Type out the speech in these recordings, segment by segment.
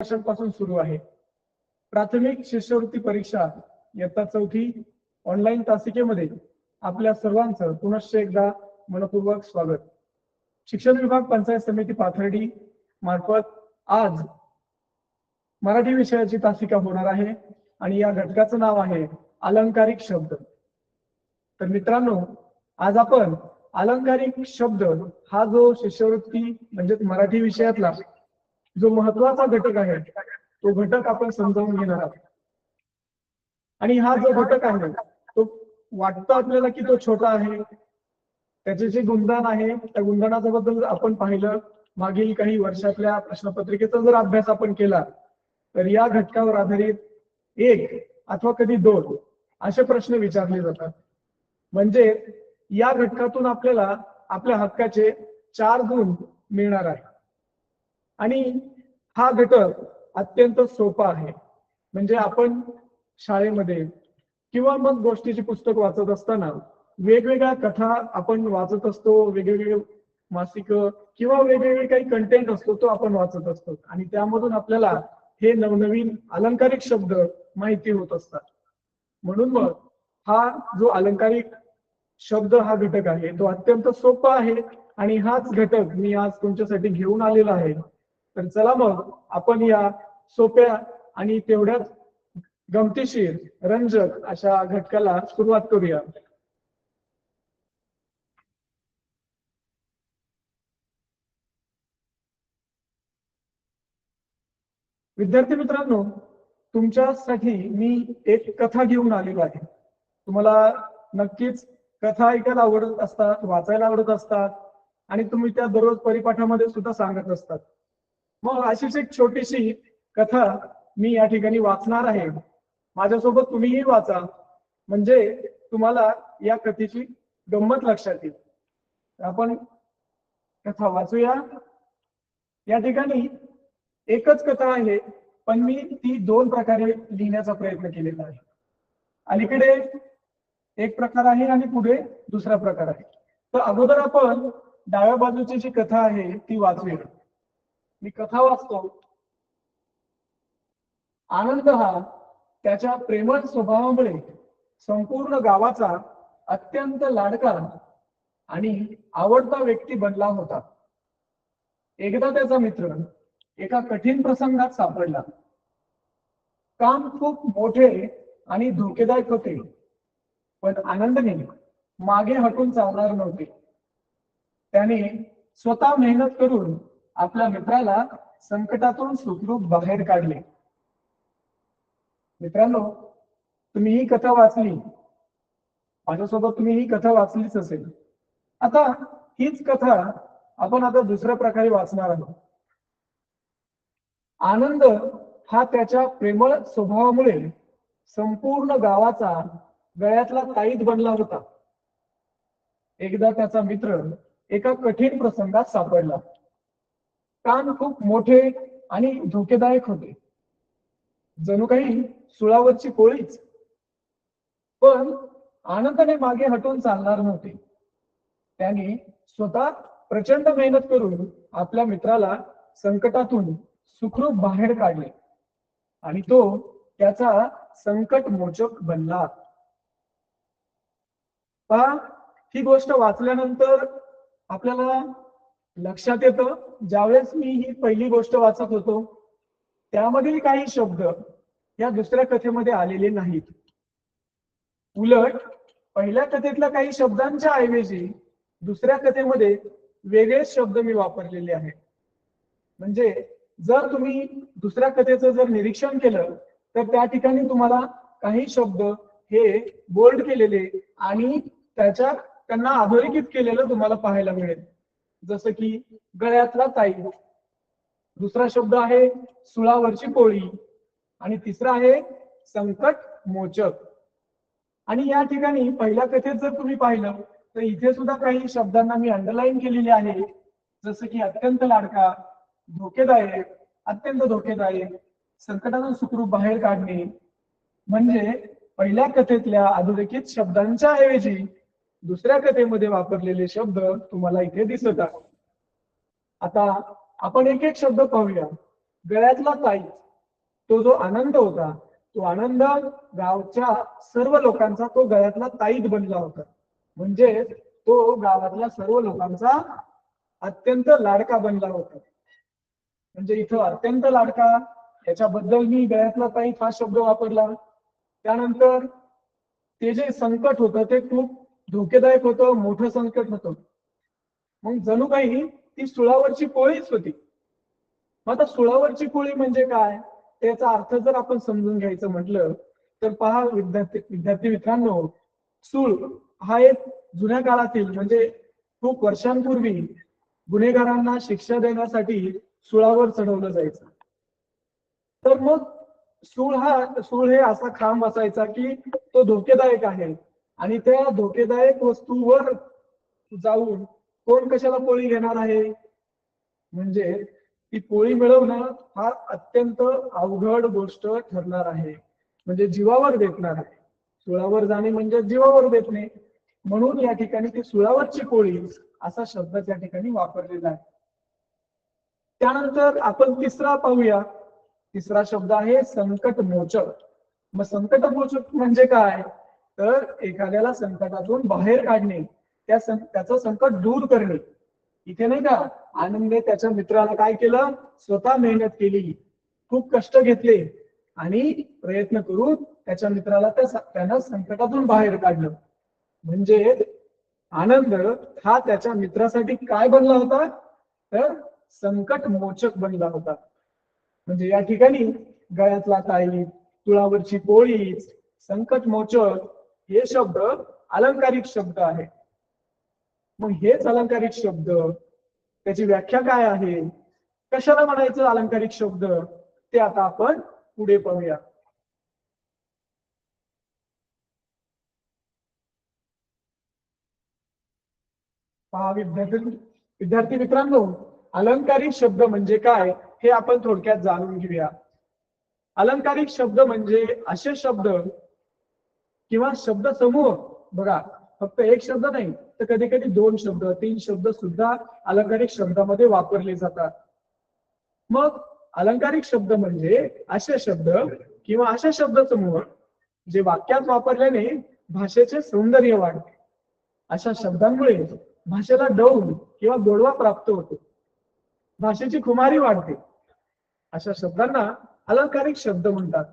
वर्षांपासून सुरू आहे. प्राथमिक शिष्यवृत्ती परीक्षा इयत्ता 4थी ऑनलाईन तासिकेमध्ये आपल्या सर्वांचं पुनश्च एकदा मनपूर्वक स्वागत. शिक्षण विभाग पंचायत समिती पाथर्डी मार्फत आज मराठी विषयाची तासिका होणार आहे आणि या घटकाचं नाव आहे अलंकारिक शब्द. तर मित्रांनो, आज आपण अलंकारिक शब्द हा जो शिष्यवृत्ती म्हणजे मराठी विषयातला जो महत्वाचा घटक आहे तो घटक आपण समजावून घेणार आहोत. आणि हा जो घटक आहे तो वाटतं आपल्याला की तो छोटा आहे, त्याचे जे गुणधन आहे त्या गुणधनाच्या बद्दल आपण पाहिलं. मागील काही वर्षातल्या प्रश्नपत्रिकेचा जर अभ्यास आपण केला तर या घटकावर आधारित 1 अथवा कधी 2 असे प्रश्न विचारले जातात. म्हणजे या घटकातून आपल्याला आपल्या हक्काचे 4 गुण मिळणार आहे. आणि हा घटक अत्यंत सोपा आहे. म्हणजे आपण शाळेमध्ये किंवा मग गोष्टीची पुस्तक वाचत असताना वेगवेगळ्या कथा आपण वाचत असतो, वेगवेगळे मासिक किंवा वेगवेगळे काही कंटेंट असतो तो आपण वाचत असतो आणि त्यामधून आपल्याला हे नवनवीन अलंकारिक शब्द माहिती होत असतात. म्हणून मग हा जो अलंकारिक शब्द हा घटक आहे तो अत्यंत सोपा आहे आणि हाच घटक मी आज तुमच्यासाठी घेऊन आलेला आहे. तर चला मग आपण या सोप्या आणि तेवढ्याच गमतीशीर रंजक अशा घटकाला सुरुवात करूया. विद्यार्थी मित्रांनो, तुमच्यासाठी मी एक कथा घेऊन आलेलो आहे. तुम्हाला नक्कीच कथा ऐकायला आवडत असतात, वाचायला आवडत असतात आणि तुम्ही त्या दररोज परिपाठामध्ये सुद्धा सांगत असतात. मग अशीच एक छोटीशी कथा मी या ठिकाणी वाचणार आहे. माझ्यासोबत तुम्हीही वाचा, म्हणजे तुम्हाला या कथेची गंमत लक्षात येईल. आपण कथा वाचूया. या ठिकाणी एकच कथा आहे, पण मी ती 2 प्रकारे लिहिण्याचा प्रयत्न केलेला आहे. अलीकडे एक प्रकार आहे आणि पुढे दुसरा प्रकार आहे. तर अगोदर आपण डाव्या बाजूची जी कथा आहे ती वाचूया. मी कथा वाचतो. आनंद हा त्याच्या प्रेमळ स्वभावामुळे संपूर्ण गावाचा अत्यंत लाडका आणि आवडता व्यक्ती बनला होता. एकदा त्याचा मित्र एका कठीण प्रसंगात सापडला. काम खूप मोठे आणि धोकेदायक होते, पण आनंदने मागे हटून चालणार नव्हते. त्याने स्वतः मेहनत करून आपल्या मित्राला संकटातून सुखरूप बाहेर काढले. मित्रांनो, तुम्ही ही कथा वाचली, माझ्यासोबत तुम्ही ही कथा वाचलीच असेल. आता हीच कथा आपण आता दुसऱ्या प्रकारे वाचणार आहोत. आनंद हा त्याच्या प्रेमळ स्वभावामुळे संपूर्ण गावाचा गळ्यातला ताईत बनला होता. एकदा त्याचा मित्र एका कठीण प्रसंगात सापडला. काम खूप मोठे आणि धोकेदायक होते, जणू काही सुळावरची कोळीच. पण आनंदाने मागे हटून चालणार नव्हते. त्याने स्वतः प्रचंड मेहनत करून आपल्या मित्राला संकटातून सुखरूप बाहेर काढले आणि तो त्याचा संकट मोचक बनला. पहा, ही गोष्ट वाचल्यानंतर आपल्याला लक्षात येतं, ज्यावेळेस मी ही पहिली गोष्ट वाचत होतो त्यामधील काही शब्द या दुसऱ्या कथेमध्ये आलेले नाहीत. उलट पहिल्या कथेतल्या काही शब्दांच्या ऐवजी दुसऱ्या कथेमध्ये वेगळेच शब्द मी वापरलेले आहेत. म्हणजे जर तुम्ही दुसऱ्या कथेचं जर निरीक्षण केलं तर त्या ठिकाणी तुम्हाला काही शब्द हे बोल्ड केलेले आणि त्यांना अधोरेखित केलेलं तुम्हाला पाहायला मिळेल. जसं की गळ्यातला ताई, दुसरा शब्द आहे सुळावरची पोळी आणि तिसरा आहे संकट मोचक. आणि या ठिकाणी पहिल्या कथेत जर तुम्ही पाहिलं तर इथे सुद्धा काही शब्दांना मी अंडरलाईन केलेले आहे. जसं की अत्यंत लाडका, धोकेदायक, अत्यंत धोकेदायक, संकटातून सुखरूप बाहेर काढणे. म्हणजे पहिल्या कथेतल्या अधोरेखित शब्दांच्या ऐवजी दुसऱ्या कथेमध्ये वापरलेले शब्द तुम्हाला इथे दिसत आहेत. आता आपण एक एक शब्द पाहूया. गळ्यातला ताईत, तो जो आनंद होता, तो आनंद गावच्या सर्व लोकांचा तो गळ्यातला ताईत बनला होता. म्हणजे तो गावातल्या सर्व लोकांचा अत्यंत लाडका बनला होता. म्हणजे इथं अत्यंत लाडका याच्याबद्दल मी गळ्यातला ताईत हा शब्द वापरला. त्यानंतर ते जे संकट होतं ते खूप धोकेदायक होतं, मोठं संकट होतं. मग जणू काही ती सुळावरची पोळीच होती. मग आता सुळावरची पोळी म्हणजे काय, त्याचा अर्थ जर आपण समजून घ्यायचं म्हटलं तर पहा विद्यार्थी मित्रांनो, सूळ हा एक जुन्या काळातील म्हणजे खूप वर्षांपूर्वी गुन्हेगारांना शिक्षा देण्यासाठी सुळावर चढवलं जायचं. तर मग सूळ हे असा खांब असायचा की तो धोकेदायक आहे आणि त्या धोकेदायक वस्तूवर जाऊन कोण कशाला पोळी घेणार आहे, म्हणजे ती पोळी मिळवणं हा अत्यंत अवघड गोष्ट ठरणार आहे, म्हणजे जीवावर बेतणार आहे. सुळावर जाणे म्हणजे जीवावर बेतणे, म्हणून या ठिकाणी ती सुळावरची पोळी असा शब्द त्या ठिकाणी वापरलेला आहे. त्यानंतर आपण तिसरा पाहूया. तिसरा शब्द आहे संकट मोचक. मग संकट मोचक म्हणजे काय, तर एखाद्याला संकटातून बाहेर काढणे, त्याचं संकट दूर करणे. इथे नाही का आनंदने त्याच्या मित्राला काय केलं, स्वतः मेहनत केली, खूप कष्ट घेतले आणि प्रयत्न करून त्याच्या मित्राला त्यानं संकटातून बाहेर काढलं. म्हणजे आनंद हा त्याच्या मित्रासाठी काय बनला होता, तर संकट मोचक बनला होता. म्हणजे या ठिकाणी गळ्यातला ताईत, तुळावरची पोळी, संकट मोचक हे शब्द अलंकारिक शब्द आहे. मग हेच अलंकारिक शब्द त्याची व्याख्या काय आहे, कशाला म्हणायचं अलंकारिक शब्द, ते आता आपण पुढे पाहूया. पहा विद्यार्थी मित्रांनो, अलंकारिक शब्द म्हणजे काय हे आपण थोडक्यात जाणून घेऊया. अलंकारिक शब्द म्हणजे असे शब्द किंवा शब्द समूह, बघा फक्त एक शब्द नाही तर कधी कधी 2 शब्द 3 शब्द सुद्धा अलंकारिक शब्दामध्ये वापरले जातात. मग अलंकारिक शब्द म्हणजे असे शब्द किंवा असे शब्द समूह जे वाक्यात वापरल्याने भाषेचे सौंदर्य वाढते. अशा शब्दांमुळे भाषेला डौल किंवा गोडवा प्राप्त होतो, भाषेची खुमारी वाढते. अशा शब्दांना अलंकारिक शब्द म्हणतात.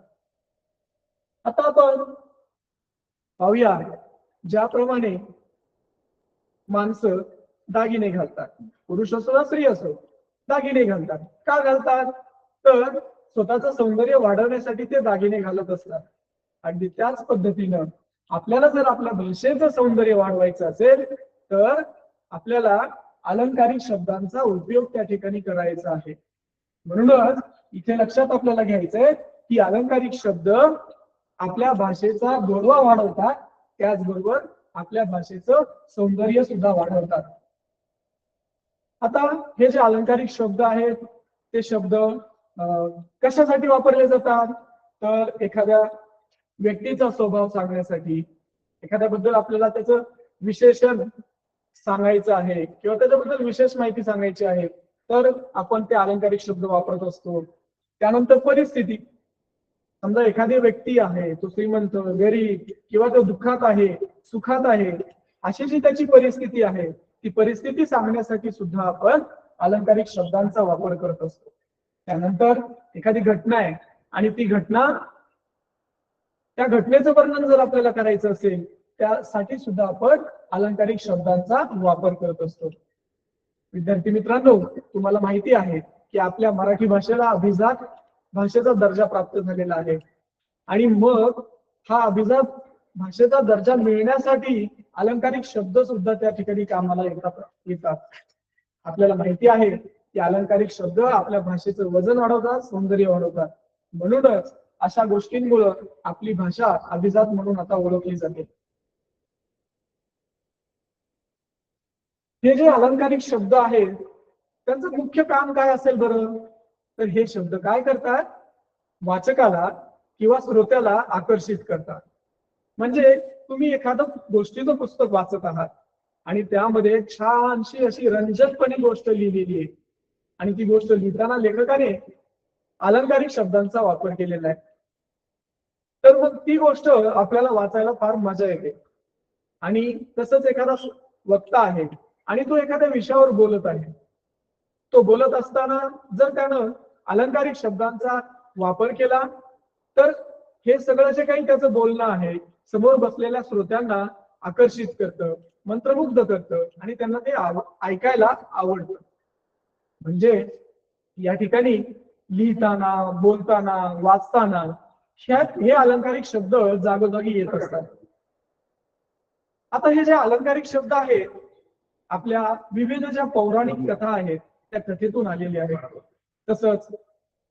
आता आपण पाहूया, ज्याप्रमाणे माणसं दागिने घालतात, पुरुष असो स्त्री असो, दागिने घालतात. का घालतात, तर स्वतःचं सौंदर्य वाढवण्यासाठी ते दागिने घालत असतात. अगदी त्याच पद्धतीनं आपल्याला जर आपल्या भाषेचं सौंदर्य वाढवायचं असेल तर आपल्याला अलंकारिक शब्दांचा उपयोग त्या ठिकाणी करायचा आहे. म्हणूनच इथे लक्षात आपल्याला घ्यायचंय की अलंकारिक शब्द आपल्या भाषेचा गोडवा वाढवतात, त्याचबरोबर आपल्या भाषेचं सौंदर्य सुद्धा वाढवतात. आता हे जे अलंकारिक शब्द आहेत ते शब्द कशासाठी वापरले जातात, तर एखाद्या व्यक्तीचा स्वभाव सांगण्यासाठी, एखाद्याबद्दल आपल्याला त्याचं विशेषण सांगायचं आहे किंवा त्याच्याबद्दल विशेष माहिती सांगायची आहे तर आपण ते अलंकारिक शब्द वापरत असतो. त्यानंतर परिस्थिती, समजा एखादी व्यक्ती आहे, तो श्रीमंत, गरीब किंवा तो दुःखात आहे, सुखात आहे, अशी जी त्याची परिस्थिती आहे ती परिस्थिती सांगण्यासाठी सुद्धा आपण अलंकारिक शब्दांचा वापर करत असतो. त्यानंतर एखादी घटना आहे आणि ती घटना, त्या घटनेचं वर्णन जर आपल्याला करायचं असेल त्यासाठी सुद्धा आपण अलंकारिक शब्दांचा वापर करत असतो. विद्यार्थी मित्रांनो, तुम्हाला माहिती आहे की आपल्या मराठी भाषेला अभिजात भाषेचा दर्जा प्राप्त झालेला आहे आणि मग हा अभिजात भाषेचा दर्जा मिळण्यासाठी अलंकारिक शब्द सुद्धा त्या ठिकाणी कामाला येतात. आपल्याला माहिती आहे की अलंकारिक शब्द आपल्या भाषेचं वजन वाढवतात, सौंदर्य वाढवतात. म्हणूनच अशा गोष्टींमुळे आपली भाषा अभिजात म्हणून आता ओळखली जाते. हे जे अलंकारिक शब्द आहेत त्यांचं मुख्य काम काय असेल बरं, तर हे शब्द काय करतात, वाचकाला किंवा श्रोत्याला आकर्षित करतात. म्हणजे तुम्ही एखादं गोष्टीचं पुस्तक वाचत आहात आणि त्यामध्ये छानशी अशी रंजकपणे गोष्ट लिहिलेली आहे आणि ती गोष्ट लिहिताना लेखकाने अलंकारिक शब्दांचा वापर केलेला आहे. तर मग ती गोष्ट आपल्याला वाचायला फार मजा येते. आणि तसंच एखादा वक्ता आहे आणि तो एखाद्या विषयावर बोलत आहे. तो बोलत असताना जर त्यानं अलंकारिक शब्दांचा वापर केला तर हे सगळं जे काही त्याचं बोलणं आहे समोर बसलेल्या श्रोत्यांना आकर्षित करतं, मंत्रमुग्ध करतं आणि त्यांना ते ऐकायला आवडतं. म्हणजे या ठिकाणी लिहिताना, बोलताना, वाचताना हे अलंकारिक शब्द जागोजागी येत असतात. आता हे जे अलंकारिक शब्द आहेत आपल्या विविध ज्या पौराणिक कथा आहेत त्या कथेतून आलेल्या आहेत. तसंच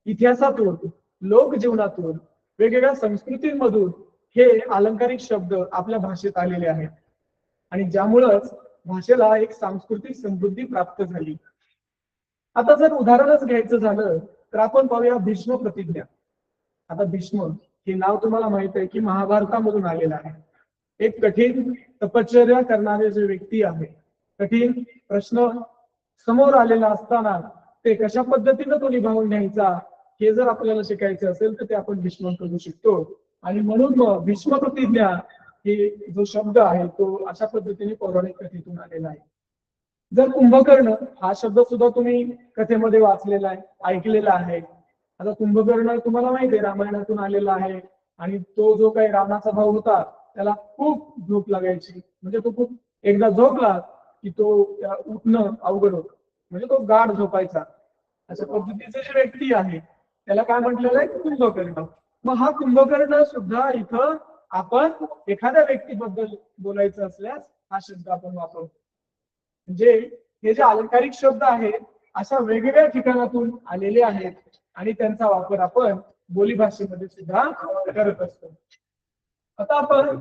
इतिहासातून, लोकजीवनातून, वेगवेगळ्या संस्कृतींमधून हे अलंकारिक शब्द आपल्या भाषेत आलेले आहेत आणि ज्यामुळंच भाषेला एक सांस्कृतिक समृद्धी प्राप्त झाली. आता जर उदाहरणच घ्यायचं झालं तर आपण पाहूया भीष्म प्रतिज्ञा. आता भीष्म हे नाव तुम्हाला माहित आहे की महाभारतामधून आलेलं आहे. एक कठीण तपश्चर्या करणारे जे व्यक्ती आहे, कठीण प्रश्न समोर आलेला असताना ते कशा पद्धतीनं तो निभावून न्यायचा हे जर आपल्याला शिकायचं असेल तर ते आपण भीष्मांकडून शिकतो. आणि म्हणून मग भीष्म प्रतिज्ञा हे जो शब्द आहे तो अशा पद्धतीने पौराणिक कथेतून आलेला आहे. जर कुंभकर्ण हा शब्द सुद्धा तुम्ही कथेमध्ये वाचलेला आहे, ऐकलेला आहे. आता कुंभकर्ण तुम्हाला माहिती आहे रामायणातून आलेला आहे आणि तो जो काही रामाचा भाऊ होता त्याला खूप झोप लागायची. म्हणजे तो खूप एकदा झोपला की तो उठणं अवघड होतं, म्हणजे तो गाढ झोपायचा. अशा पद्धतीचे जे व्यक्ती आहे त्याला काय म्हटलेलं आहे, कुंभकर्ण. मग हा कुंभकर्ण सुद्धा इथं आपण एखाद्या व्यक्तीबद्दल बोलायचं असल्यास हा शब्द आपण वापरतो. म्हणजे हे जे अलंकारिक शब्द आहेत अशा वेगवेगळ्या ठिकाणातून आलेले आहेत आणि त्यांचा वापर आपण बोलीभाषेमध्ये सुद्धा करत असतो. आता आपण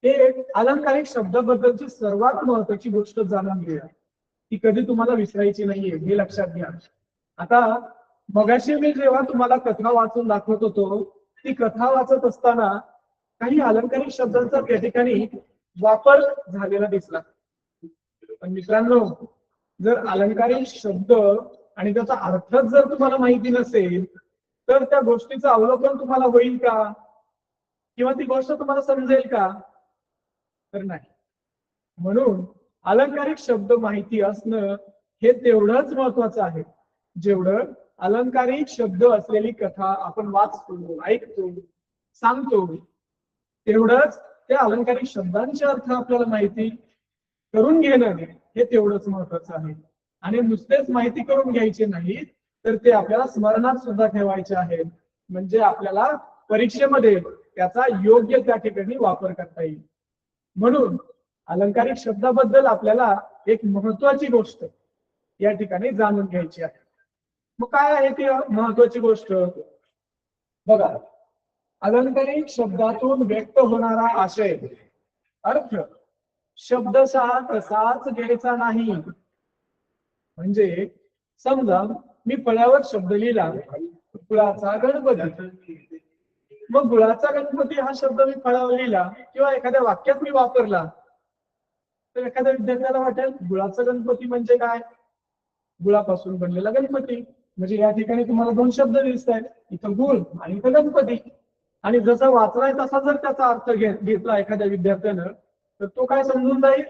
एक अलंकारिक शब्दाबद्दलची सर्वात महत्वाची गोष्ट जाणून घेऊया. ती कधी तुम्हाला विसरायची नाहीये हे लक्षात घ्या. आता मगाशी मी जेव्हा तुम्हाला कथा वाचून दाखवत होतो ती कथा वाचत असताना काही अलंकारिक शब्दांचा त्या ठिकाणी वापर झालेला दिसला. पण मित्रांनो, जर अलंकारिक शब्द आणि त्याचा अर्थच जर तुम्हाला माहिती नसेल तर त्या गोष्टीचं अवलोकन तुम्हाला होईल का किंवा ती गोष्ट तुम्हाला समजेल का? तर नाही. म्हणून अलंकारिक शब्द माहिती असणं हे तेवढंच महत्वाचं आहे जेवढं अलंकारिक शब्द असलेली कथा आपण वाचतो, ऐकतो, सांगतो तेवढंच त्या अलंकारिक शब्दांचे अर्थ आपल्याला माहिती करून घेणं हे तेवढंच महत्वाचं आहे. आणि नुसतेच माहिती करून घ्यायचे नाही तर ते आपल्याला स्मरणात सुद्धा ठेवायचे आहे. म्हणजे आपल्याला परीक्षेमध्ये त्याचा योग्य त्या ठिकाणी वापर करता येईल. म्हणून अलंकारिक शब्दाबद्दल आपल्याला एक महत्वाची गोष्ट या ठिकाणी जाणून घ्यायची आहे. मग काय आहे ती महत्वाची गोष्ट? बघा, अलंकारिक शब्दातून व्यक्त होणारा आशय अर्थ शब्दशः तसाच घ्यायचा नाही. म्हणजे समजा मी फळ्यावर शब्द लिहिला गुळाचा गणपती. मग गुळाचा गणपती हा शब्द मी फळ्यावर लिहिला किंवा एखाद्या वाक्यात मी वापरला तर एखाद्या विद्यार्थ्याला वाटेल गुळाचा गणपती म्हणजे काय? गुळापासून बनलेला गणपती. म्हणजे या ठिकाणी तुम्हाला दोन शब्द दिसत आहेत, इथं गुळ आणि इथं गणपती. आणि जसा वाचलाय तसा जर त्याचा अर्थ घेतला एखाद्या विद्यार्थ्यानं तर तो काय समजून जाईल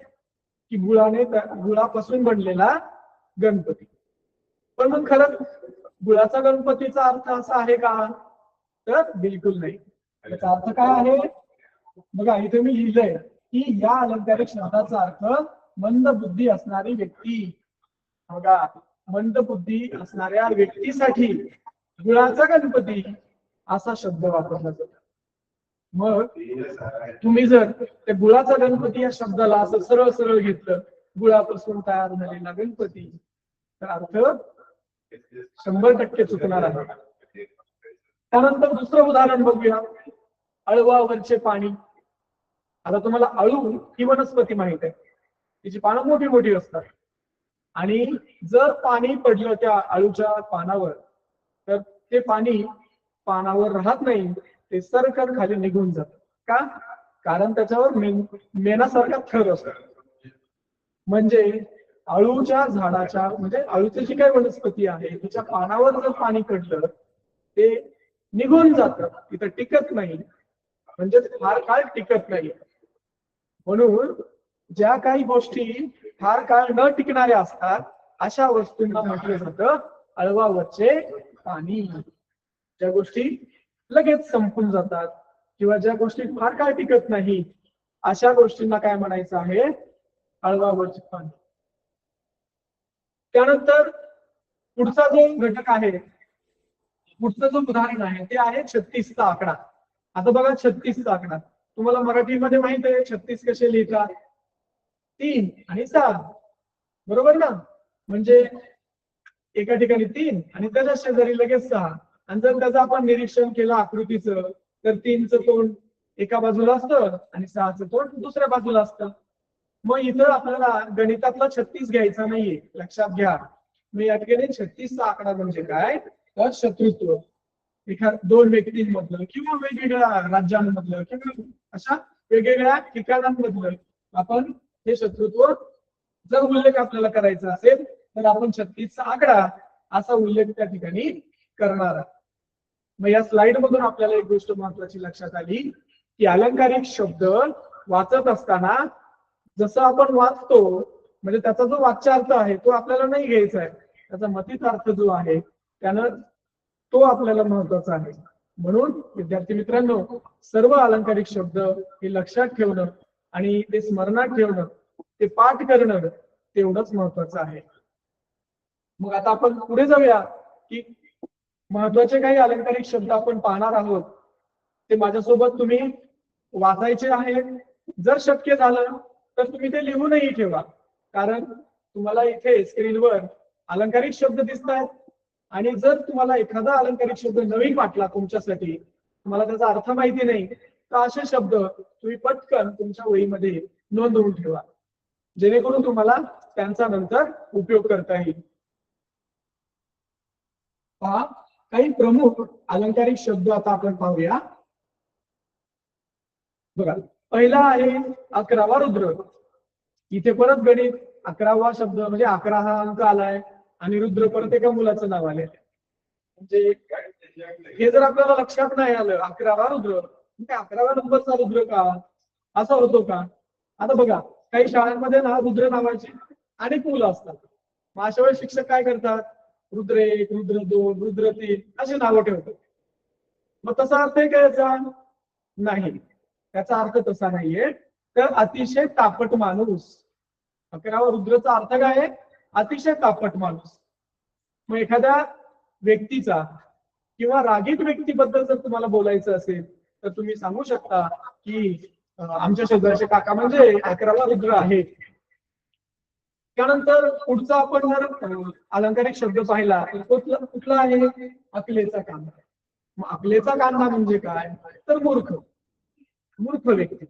की गुळापासून बनलेला गणपती. पण मग खरंच गुळाचा गणपतीचा अर्थ असा आहे का? तर बिलकुल नाही. त्याचा अर्थ काय आहे? बघा इथे मी लिहिलंय की या अलंकारिक शब्दाचा अर्थ मंद बुद्धी असणारी व्यक्ती. बघा, मंद बुद्धी असणाऱ्या व्यक्तीसाठी गुळाचा गणपती असा शब्द वापरला जातो. मग तुम्ही जर त्या गुळाचा गणपती या शब्दाला असं सरळ सरळ घेतलं गुळापासून तयार झालेला गणपती तर अर्थ 100% चुकणार आहे. त्यानंतर दुसरं उदाहरण बघूया, अळवावरचे पाणी. आता तुम्हाला अळू ही वनस्पती माहित आहे, तिची पानं मोठी मोठी असतात आणि जर पाणी पडलं त्या अळूच्या पानावर तर ते पाणी पानावर राहत नाही, ते सरकन खाली निघून जात. का? कारण त्याच्यावर मेणासारखा थर असतो. म्हणजे आळूच्या झाडाच्या म्हणजे आळूची जी काही वनस्पती आहे तिच्या पानावर जर पाणी पडलं ते निघून जातं, तिथं टिकत नाही, म्हणजे फार काळ टिकत नाही. म्हणून ज्या काही गोष्टी फार काळ न टिकणाऱ्या असतात अशा वस्तूंना म्हटलं जातं अळवावरचे पाणी. ज्या गोष्टी लगेच संपून जातात किंवा ज्या गोष्टी फार काळ टिकत नाही अशा गोष्टींना काय म्हणायचं आहे, अळवावरचे पाणी. त्यानंतर पुढचा जो घटक आहे, पुढचं जो उदाहरण आहे ते आहे 36चा आकडा. आता बघा 36चा आकडा तुम्हाला मराठीमध्ये माहित आहे 36 कसे लिहितात, 3 आणि 7, बरोबर ना? म्हणजे एका ठिकाणी 3 आणि त्याच्या शेजारी लगेच 6. आणि जर त्याचं आपण निरीक्षण केलं आकृतीचं तर 3चं तोंड एका बाजूला असतं आणि 6चं तोंड दुसऱ्या बाजूला असतं. मग इथं आपल्याला गणितातला 36 घ्यायचा नाहीये, लक्षात घ्या. मग या ठिकाणी 36चा आकडा म्हणजे काय, तर शत्रुत्व. दोन व्यक्तींमधलं किंवा वेगवेगळ्या राज्यांमधलं किंवा अशा वेगवेगळ्या ठिकाणांमधलं आपण हे शत्रुत्व जर उल्लेख आपल्याला करायचा असेल तर आपण 36चा आकडा असा उल्लेख त्या ठिकाणी करणार. मग या स्लाइड मधून आपल्याला एक गोष्ट महत्वाची लक्षात आली की अलंकारिक शब्द वाचत असताना जसं आपण वाचतो म्हणजे त्याचा जो वाच्यार्थ आहे तो आपल्याला नाही घ्यायचा आहे, त्याचा मतित अर्थ जो आहे त्यानं तो आपल्याला महत्वाचा आहे. म्हणून विद्यार्थी मित्रांनो सर्व अलंकारिक शब्द हे लक्षात ठेवणं आणि ते स्मरणात ठेवणं, ते पाठ करणं तेवढंच महत्वाचं आहे. मग आता आपण पुढे जाऊया की महत्वाचे काही अलंकारिक शब्द आपण पाहणार आहोत, ते माझ्यासोबत तुम्ही वाचायचे आहे. जर शक्य झालं तर तुम्ही ते लिहूनही ठेवा, कारण तुम्हाला इथे स्क्रीनवर अलंकारिक शब्द दिसत आहेत आणि जर तुम्हाला एखादा अलंकारिक शब्द नवीन वाटला तुमच्यासाठी, तुम्हाला त्याचा अर्थ माहिती नाही, तर असे शब्द तुम्ही पटकन तुमच्या वहीमध्ये नोंदवून ठेवा, जेणेकरून तुम्हाला त्यांचा नंतर उपयोग करता येईल. पहा काही प्रमुख अलंकारिक शब्द आता आपण पाहूया. बघा पहिला आहे 11वा रुद्र. इथे परत गणित 11वा शब्द म्हणजे 11 हा अंक आलाय आणि रुद्र परत एका मुलाचं नाव आलंय. म्हणजे हे जर आपल्याला लक्षात नाही आलं 11वा रुद्र, 11व्या नंबरचा रुद्र का असा होतो का? आता बघा काही शाळांमध्ये ना रुद्र नावाची अनेक मुलं असतात. मग अशा वेळेस शिक्षक काय करतात, रुद्र 1, रुद्र 2, रुद्र 3 अशी नावं ठेवतात. मग तसा अर्थ आहे का याचा? नाही, त्याचा अर्थ तसा नाहीये. तर अतिशय तापट माणूस, 11वा रुद्रचा अर्थ काय आहे? अतिशय तापट माणूस. मग एखाद्या व्यक्तीचा किंवा रागीट व्यक्तीबद्दल जर तुम्हाला बोलायचं असेल तर तुम्ही सांगू शकता की आमच्या शेजारचे काका म्हणजे 11वा रुद्र आहे. त्यानंतर पुढचा आपण जर अलंकारिक शब्द पाहिला तर कुठला आहे? अकलेचा कांदा. मग अकलेचा कांदा म्हणजे काय, तर मूर्ख, मूर्ख व्यक्ती.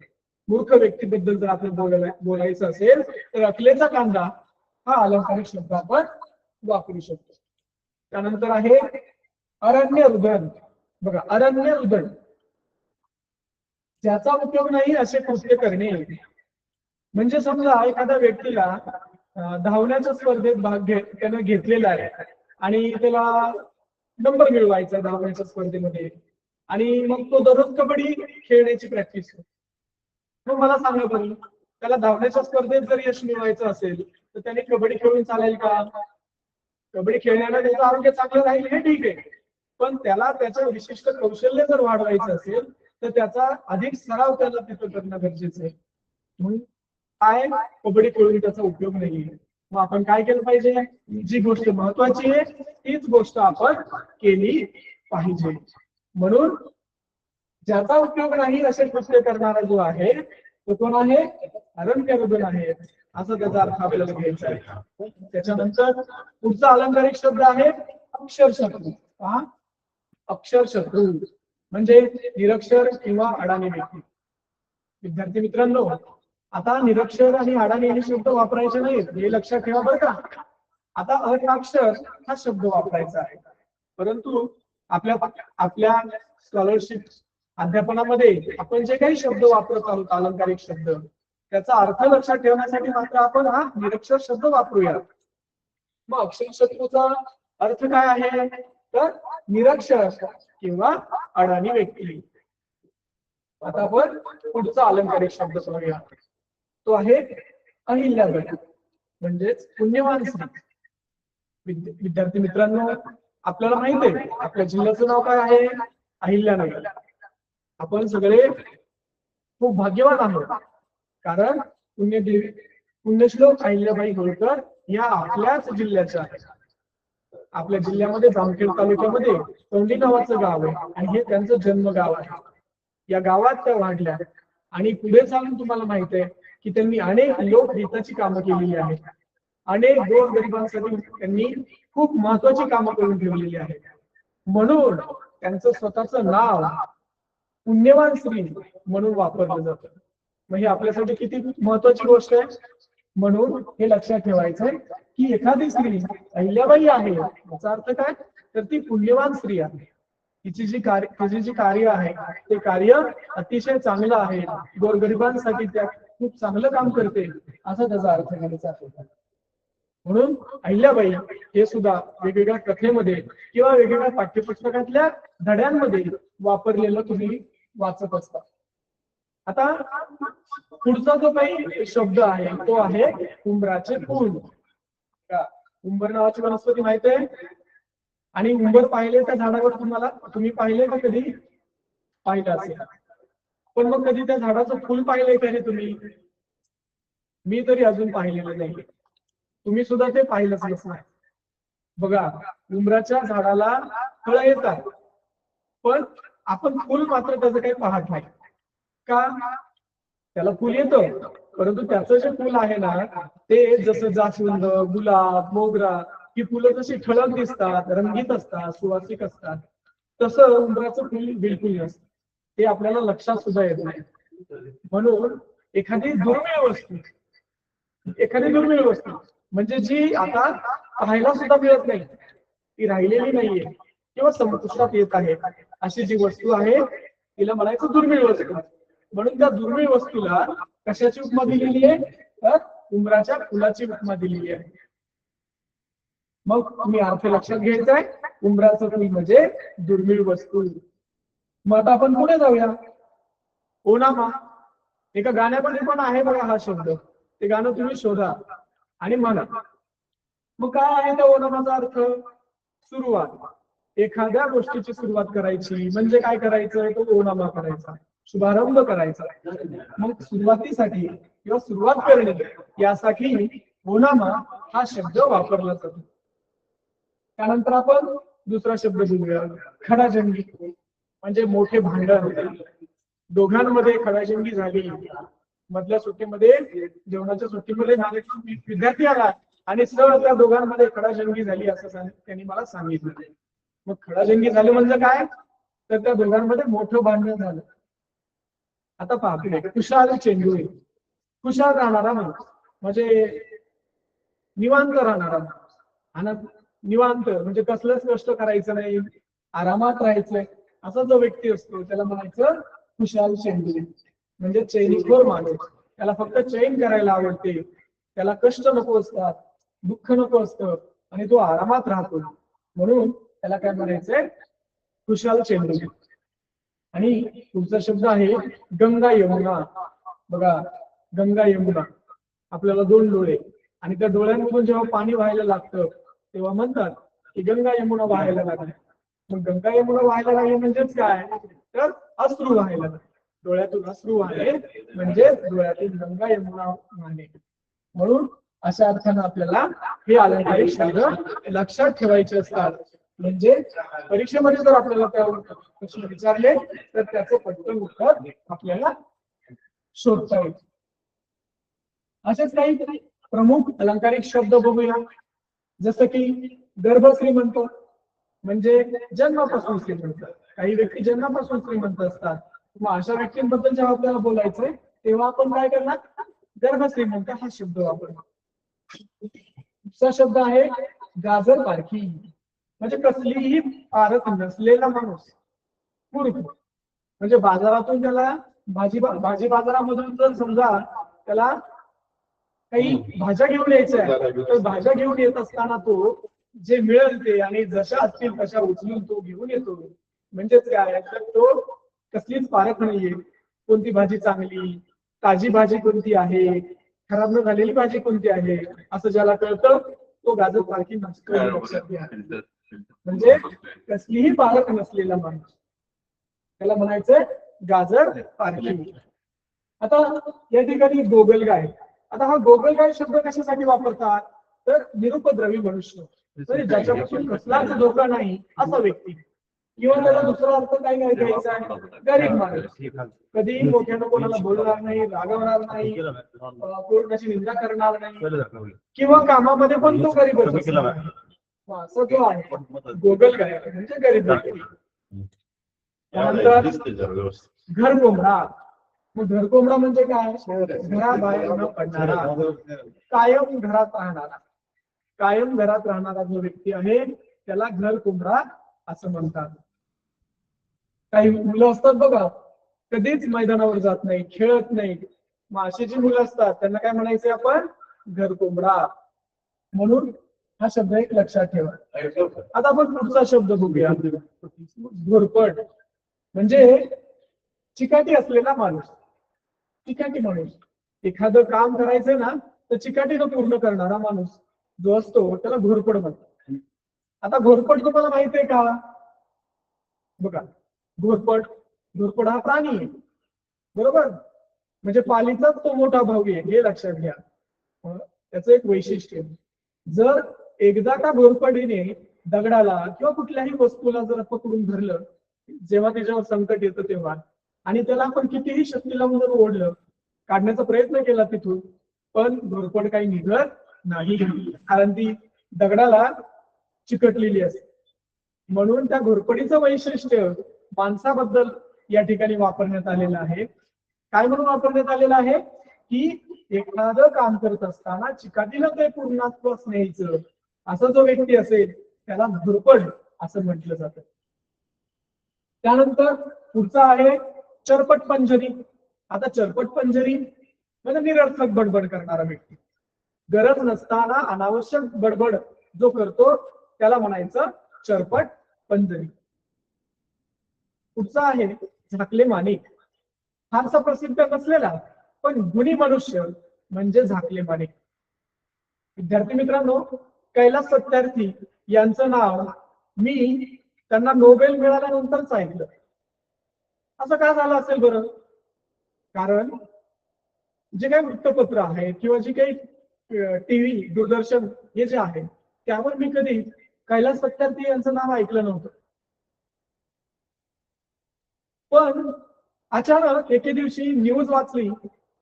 मूर्ख व्यक्तीबद्दल जर आपल्याला बोलायचं असेल तर अकलेचा कांदा हा अलंकारिक शब्द आपण वापरू शकतो. त्यानंतर आहे अरण्य रुदन. बघा अरण्य रुदन, ज्याचा उपयोग नाही असे कृत्य करणे. म्हणजे समजा एखाद्या व्यक्तीला धावण्याच्या स्पर्धेत भाग त्यानं घेतलेला आहे आणि त्याला नंबर मिळवायचा धावण्याच्या स्पर्धेमध्ये आणि मग तो दररोज कबड्डी खेळण्याची प्रॅक्टिस करतो. मग मला सांगा बरं, त्याला धावण्याच्या स्पर्धेत जर यश मिळवायचं असेल तर त्याने कबड्डी खेळून चालेल का? कबड्डी खेळण्याला त्याचं आरोग्य चांगलं राहील हे ठीक आहे, पण त्याला त्याचं विशिष्ट कौशल्य जर वाढवायचं असेल तर त्याचा अधिक सराव त्याला तिथं करणं गरजेचं आहे. म्हणून काय कबड्डी खेळून त्याचा उपयोग नाहीये. मग आपण काय केलं पाहिजे, जी गोष्ट महत्वाची आहे तीच गोष्ट आपण केली पाहिजे. म्हणून ज्याचा उपयोग नाही असे कृत्य करणारा जो आहे तो कोण आहे? अरण्य रुदन आहे, असं त्याचा अर्थ आपल्याला घ्यायचा आहे. त्याच्यानंतर पुढचा अलंकारिक शब्द आहे अक्षरशत्रू. पहा अक्षरशत्रू म्हणजे निरक्षर किंवा अडाणी व्यक्ती. विद्यार्थी मित्रांनो आता निरक्षर आणि अडाणी हे शब्द वापरायचे नाहीत हे लक्षात ठेवा बरं का. आता अक्षर हा शब्द वापरायचा आहे, परंतु आपल्या आपल्या स्कॉलरशिप अध्यापनामध्ये आपण जे काही शब्द वापरत आहोत अलंकारिक शब्द त्याचा अर्थ लक्षात ठेवण्यासाठी मात्र आपण हा निरक्षर शब्द वापरूया. मग अक्षर शत्रूचा अर्थ काय आहे तर निरक्षर किंवा अडाणी व्यक्ती. आता आपण पुढचा अलंकारिक शब्द पाहूया. तो आहे अहिल्याबाई म्हणजेच पुण्यवान स्त्री. विद्यार्थी मित्रांनो, आपल्याला माहित आहे आपल्या जिल्ह्याचं नाव काय आहे अहिल्यानगर. आपण सगळे खूप भाग्यवान आहोत कारण पुण्यदेवी पुण्यश्लोक अहिल्याबाई होळकर या आपल्याच जिल्ह्याच्या आहेत. आपल्या जिल्ह्यामध्ये जामखेड तालुक्यामध्ये तोंडी नावाचं गाव आहे आणि हे त्यांचं जन्मगाव आहे. या गावात त्या वाढल्या आणि पुढे चालून तुम्हाला माहित आहे की त्यांनी अनेक लोकहिताची कामं केलेली आहेत. अनेक गोरगरिबांसाठी त्यांनी खूप महत्वाची कामं करून ठेवलेली आहेत. म्हणून त्यांचं स्वतःचं नाव पुण्यवान स्त्री म्हणून वापरलं जातं. मग हे आपल्यासाठी किती महत्वाची गोष्ट आहे. म्हणून हे लक्षात ठेवायचंय की एखादी स्त्री अहिल्याबाई आहे याचा अर्थ काय तर ती पुण्यवान स्त्री आहे. तिची जी कार्य आहे ते कार्य अतिशय चांगलं आहे. गोरगरिबांसाठी त्या खूप चांगलं काम करते असा त्याचा अर्थ घ्यायचा आहे. म्हणून अहिल्याबाई हे सुद्धा वेगवेगळ्या कथेमध्ये किंवा वेगवेगळ्या पाठ्यपुस्तकातल्या धड्यांमध्ये वापरलेलं तुम्ही वाचत असता. आता पुढचा जो काही शब्द आहे तो आहे उंबराचे फूल. उंबर नावाची वनस्पती माहित आहे आणि उंबर पाहिले त्या झाडावर तुम्ही पाहिले का कधी पाहिलं असेल. पण मग कधी त्या झाडाचं फुल पाहिलंय का रे तुम्ही. मी तरी अजून पाहिलेलं नाही. तुम्ही सुद्धा ते पाहिलंच नसणार. बघा उंबराच्या झाडाला फळं येतात पण आपण फुल मात्र त्याचं काही पाहत नाही का. त्याला फुल येतं परंतु त्याचं जे फुल आहे ना ते जसं जास्वंद गुलाब मोगरा ही फुलं जशी ठळक दिसतात रंगीत असतात सुवासिक असतात तसं उंबराचं फुल बिलकुल नसतं. ते आपल्याला लक्षात सुद्धा येत नाही. म्हणून एखादी दुर्मिळ वस्तू म्हणजे जी आता पाहायला सुद्धा मिळत नाही ती राहिलेली नाहीये किंवा संपुष्टात येत आहे अशी जी वस्तू आहे तिला म्हणायचं दुर्मिळ वस्तू. म्हणून त्या दुर्मिळ वस्तूला कशाची उपमा दिलेली आहे तर उंबराच्या फुलाची उपमा दिलेली आहे. मग तुम्ही अर्थ लक्षात घ्यायचा आहे उंबराचं फुल म्हणजे दुर्मिळ वस्तू. मग आता आपण पुढे जाऊया. ओनामा एका गाण्यामध्ये पण आहे बघा हा शब्द. ते गाणं तुम्ही शोधा आणि म्हणा. मग काय आहे त्या ओनामाचा अर्थ सुरुवात. एखाद्या गोष्टीची सुरुवात करायची म्हणजे काय करायचं तो ओनामा करायचा शुभारंभ करायचा. मग सुरुवातीसाठी किंवा सुरुवात करणे यासाठी ओनामा हा शब्द वापरला जातो. त्यानंतर आपण दुसरा शब्द घेऊया खडाजंगी म्हणजे मोठे भांडण. दोघांमध्ये खडाजंगी झाली. मधल्या सुट्टीमध्ये जेवणाच्या सुट्टीमध्ये विद्यार्थी आला आणि सहज त्या दोघांमध्ये खडाजंगी झाली असं त्यांनी मला सांगितलं. मग खडाजंगी झाली म्हणजे काय तर त्या दोघांमध्ये मोठं भांडण झालं. आता पहा खुशाल चेंडू खुशाल राहणारा माणूस म्हणजे निवांत राहणारा माणूस. आणि निवांत म्हणजे कसलंच कष्ट करायचं नाही आरामात राहायचंय असा जो व्यक्ती असतो त्याला म्हणायचं खुशाल चेंडू म्हणजे चैनीखोर माणूस. त्याला फक्त चैन करायला आवडते. त्याला कष्ट नको असतात दुःख नको असतं आणि तो आरामात राहतो. म्हणून त्याला काय म्हणायचंय खुशाल चेंडू. आणि पुढचा शब्द आहे गंगा यमुना. बघा गंगा यमुना आपल्याला दोन डोळे आणि त्या डोळ्यांमधून जेव्हा पाणी व्हायला लागतं तेव्हा म्हणतात की गंगा यमुना वाहायला लागली. मग गंगा यमुना व्हायला लागली म्हणजेच काय तर अश्रू व्हायला लागले. डोळ्यातून अश्रू वाहणे म्हणजे डोळ्यातून गंगा यमुना वाहणे. म्हणून अशा अर्थानं आपल्याला हे अलंकारिक शब्द लक्षात ठेवायचे असतात. म्हणजे परीक्षेमध्ये जर आपल्याला त्या प्रश्न विचारले तर त्याचं पटकन उत्तर आपल्याला शोधता येईल. असेच काही प्रमुख अलंकारिक शब्द बघूया. जसं की गर्भश्रीमंत म्हणजे जन्मापासून श्रीमंत. काही व्यक्ती जन्मापासून श्रीमंत असतात. मग अशा व्यक्तींबद्दल जेव्हा आपल्याला बोलायचंय तेव्हा आपण काय करणार गर्भश्रीमंत हा शब्द वापरणार. दुसरा शब्द आहे गाजर पारखी म्हणजे कसलीही पारख नसलेला माणूस. मूर्ख म्हणजे बाजारातून त्याला भाजी बाजारामधून जर समजा त्याला काही भाज्या घेऊन यायच्या आहे, तर भाज्या घेऊन येत असताना तो जे मिळेल ते आणि जशा असतील तशा उचलून तो घेऊन येतो. म्हणजेच काय, तर तो कसलीच पारख नाहीये, कोणती भाजी चांगली, ताजी भाजी कोणती आहे, खराब न झालेली भाजी कोणती आहे, असं ज्याला कळतं तो गाजर पारखी लक्षात घ्या. म्हणजे कसलीही पारख नसलेला माणूस, त्याला म्हणायचंय गाजर पारखी. आता या ठिकाणी गोगलगाय, आता हा गोगलगाय शब्द कशासाठी वापरतात, तर निरुपद्रवी मनुष्य, म्हणजे ज्याच्यापासून कसलाच धोका नाही असा व्यक्ती, किंवा त्याला दुसरा अर्थ काय घ्यायचा आहे, गरीब माणूस, कधी मोठ्यानं कोणाला बोलणार नाही, रागवणार नाही, कोणाची निंदा करणार नाही, किंवा कामामध्ये पण तो गरीबच असणार. असं जो आहे गोगलगाय म्हणजे गरीब व्यक्ती. त्यानंतर घरकोंबडा. मग घरकोंबडा म्हणजे काय, घराबाहेर न पडणारा, कायम घरात राहणारा, कायम घरात राहणारा जो व्यक्ती आहे त्याला घरकोंबडा असं म्हणतात. काही मुलं असतात बघा, कधीच मैदानावर जात नाही, खेळत नाही, मग अशी जी मुलं असतात त्यांना काय म्हणायचं आपण, घरकोंबडा. म्हणून हा शब्द एक लक्षात ठेवा. आता आपण पुढचा शब्द बघूया, घोरपड. म्हणजे चिकाटी असलेला माणूस, चिकाटी माणूस, एखादं काम करायचं ना तर चिकाटीनं पूर्ण करणारा माणूस जो असतो त्याला घोरपड म्हणतात. आता घोरपड तुम्हाला माहित आहे का, बघा घोरपड, घोरपड हा प्राणी आहे, बरोबर, म्हणजे पालीचाच तो मोठा भाऊ आहे, हे लक्षात घ्या. त्याचं एक वैशिष्ट्य, जर एकदा का घोरपडीने दगडाला किंवा कुठल्याही वस्तूला जर पकडून धरलं, जेव्हा त्याच्यावर संकट येतं तेव्हा, आणि त्याला आपण कितीही शक्ती लावून जर ओढलं, काढण्याचा प्रयत्न केला तिथून, पण घोरपड काही निघत नाही, कारण ती दगडाला चिकटलेली असते. म्हणून त्या घोरपडीचं वैशिष्ट्य माणसाबद्दल या ठिकाणी वापरण्यात आलेलं आहे. काय म्हणून वापरण्यात आलेलं आहे, की एखादं काम करत असताना चिकाटीनं ते पूर्णत्वास न्यायचं, असा जो व्यक्ती असेल त्याला घोरपड असं म्हटलं जातं. त्यानंतर पुढचा आहे चरपट पंजरी. आता चरपट पंजरी म्हणजे निरर्थक बडबड करणारा व्यक्ती, गरज नसताना अनावश्यक बडबड जो करतो त्याला म्हणायचं चरपट पंजरी. पुढचा आहे झाकले माणिक. फारसा प्रसिद्ध नसलेला पण गुणी मनुष्य म्हणजे झाकले माणिक. विद्यार्थी मित्रांनो, कैलास सत्यार्थी यांचं नाव मी त्यांना नोबेल मिळाल्यानंतरच ऐकलं. असं का झालं असेल बरं, कारण जे काही वृत्तपत्र आहे किंवा जे काही टीव्ही दूरदर्शन हे जे आहे त्यावर मी कधी कैलास सत्यार्थी यांचं नाव ऐकलं नव्हतं. पण अचानक एके दिवशी न्यूज वाचली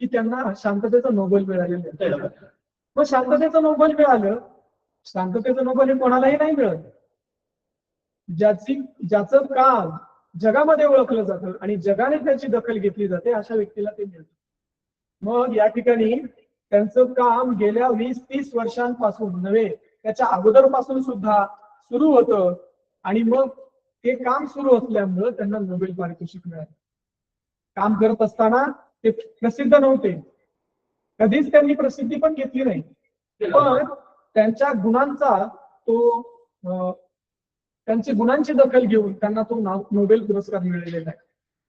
की त्यांना शांततेचं नोबेल मिळालेलं. मग शांततेचं नोबेल मिळालं, शांततेचं नोबेल हे कोणालाही नाही मिळत. ज्याचं काम जगामध्ये ओळखलं जातं आणि जगाने त्याची दखल घेतली जाते अशा व्यक्तीला ते मिळतं. मग या ठिकाणी त्यांचं काम गेल्या 20-30 वर्षांपासून नव्हे, त्याच्या अगोदरपासून सुद्धा सुरू होतं, आणि मग ते काम सुरू असल्यामुळं त्यांना नोबेल पारितोषिक मिळालं. काम करत असताना ते प्रसिद्ध नव्हते, कधीच त्यांनी प्रसिद्धी पण घेतली नाही, पण त्यांच्या गुणांचा तो त्यांची गुणांची दखल घेऊन त्यांना तो नोबेल पुरस्कार मिळालेला आहे.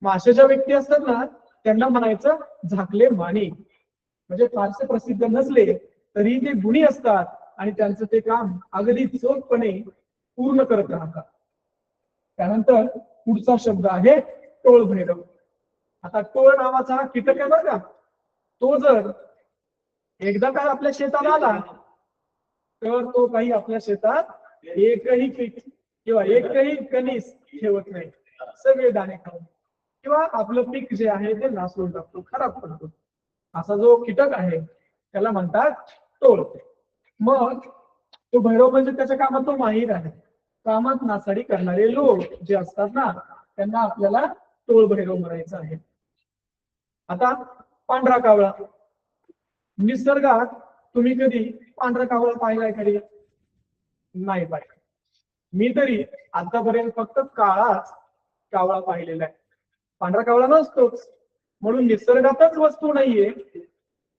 मग अशा ज्या व्यक्ती असतात ना त्यांना म्हणायचं झाकले माणिक. म्हणजे फारसे प्रसिद्ध नसले तरी ते गुणी असतात आणि त्यांचं ते काम अगदी चोखपणे पूर्ण करत राहतात. त्यानंतर पुढचा शब्द आहे टोळ भैरव. आता टोळ नावाचा हा कीटक आहे बरं का, तो जर एकदा काय आपल्या शेतात आला तर तो काही आपल्या शेतात एकही पीक किंवा एकही कणीस ठेवत नाही, सगळे दाणे खाऊन किंवा आपलं पीक जे आहे ते नासवून टाकतो, खराब करतो. असा जो कीटक आहे त्याला म्हणतात टोळ. मग तो भैरव म्हणजे त्याच्या कामात तो माहीर आहे. कामात नासाडी करणारे लोक जे असतात ना त्यांना आपल्याला टोळ भैरव म्हणायचं आहे. आता पांढरा कावळा. निसर्गात तुम्ही कधी पांढरा कावळा पाहिलाय कधी? नाही पाहिजे. मी तरी आतापर्यंत फक्त काळाच कावळा पाहिलेला आहे, पांढरा कावळा नसतोच. म्हणून निसर्गातच वस्तू नाहीये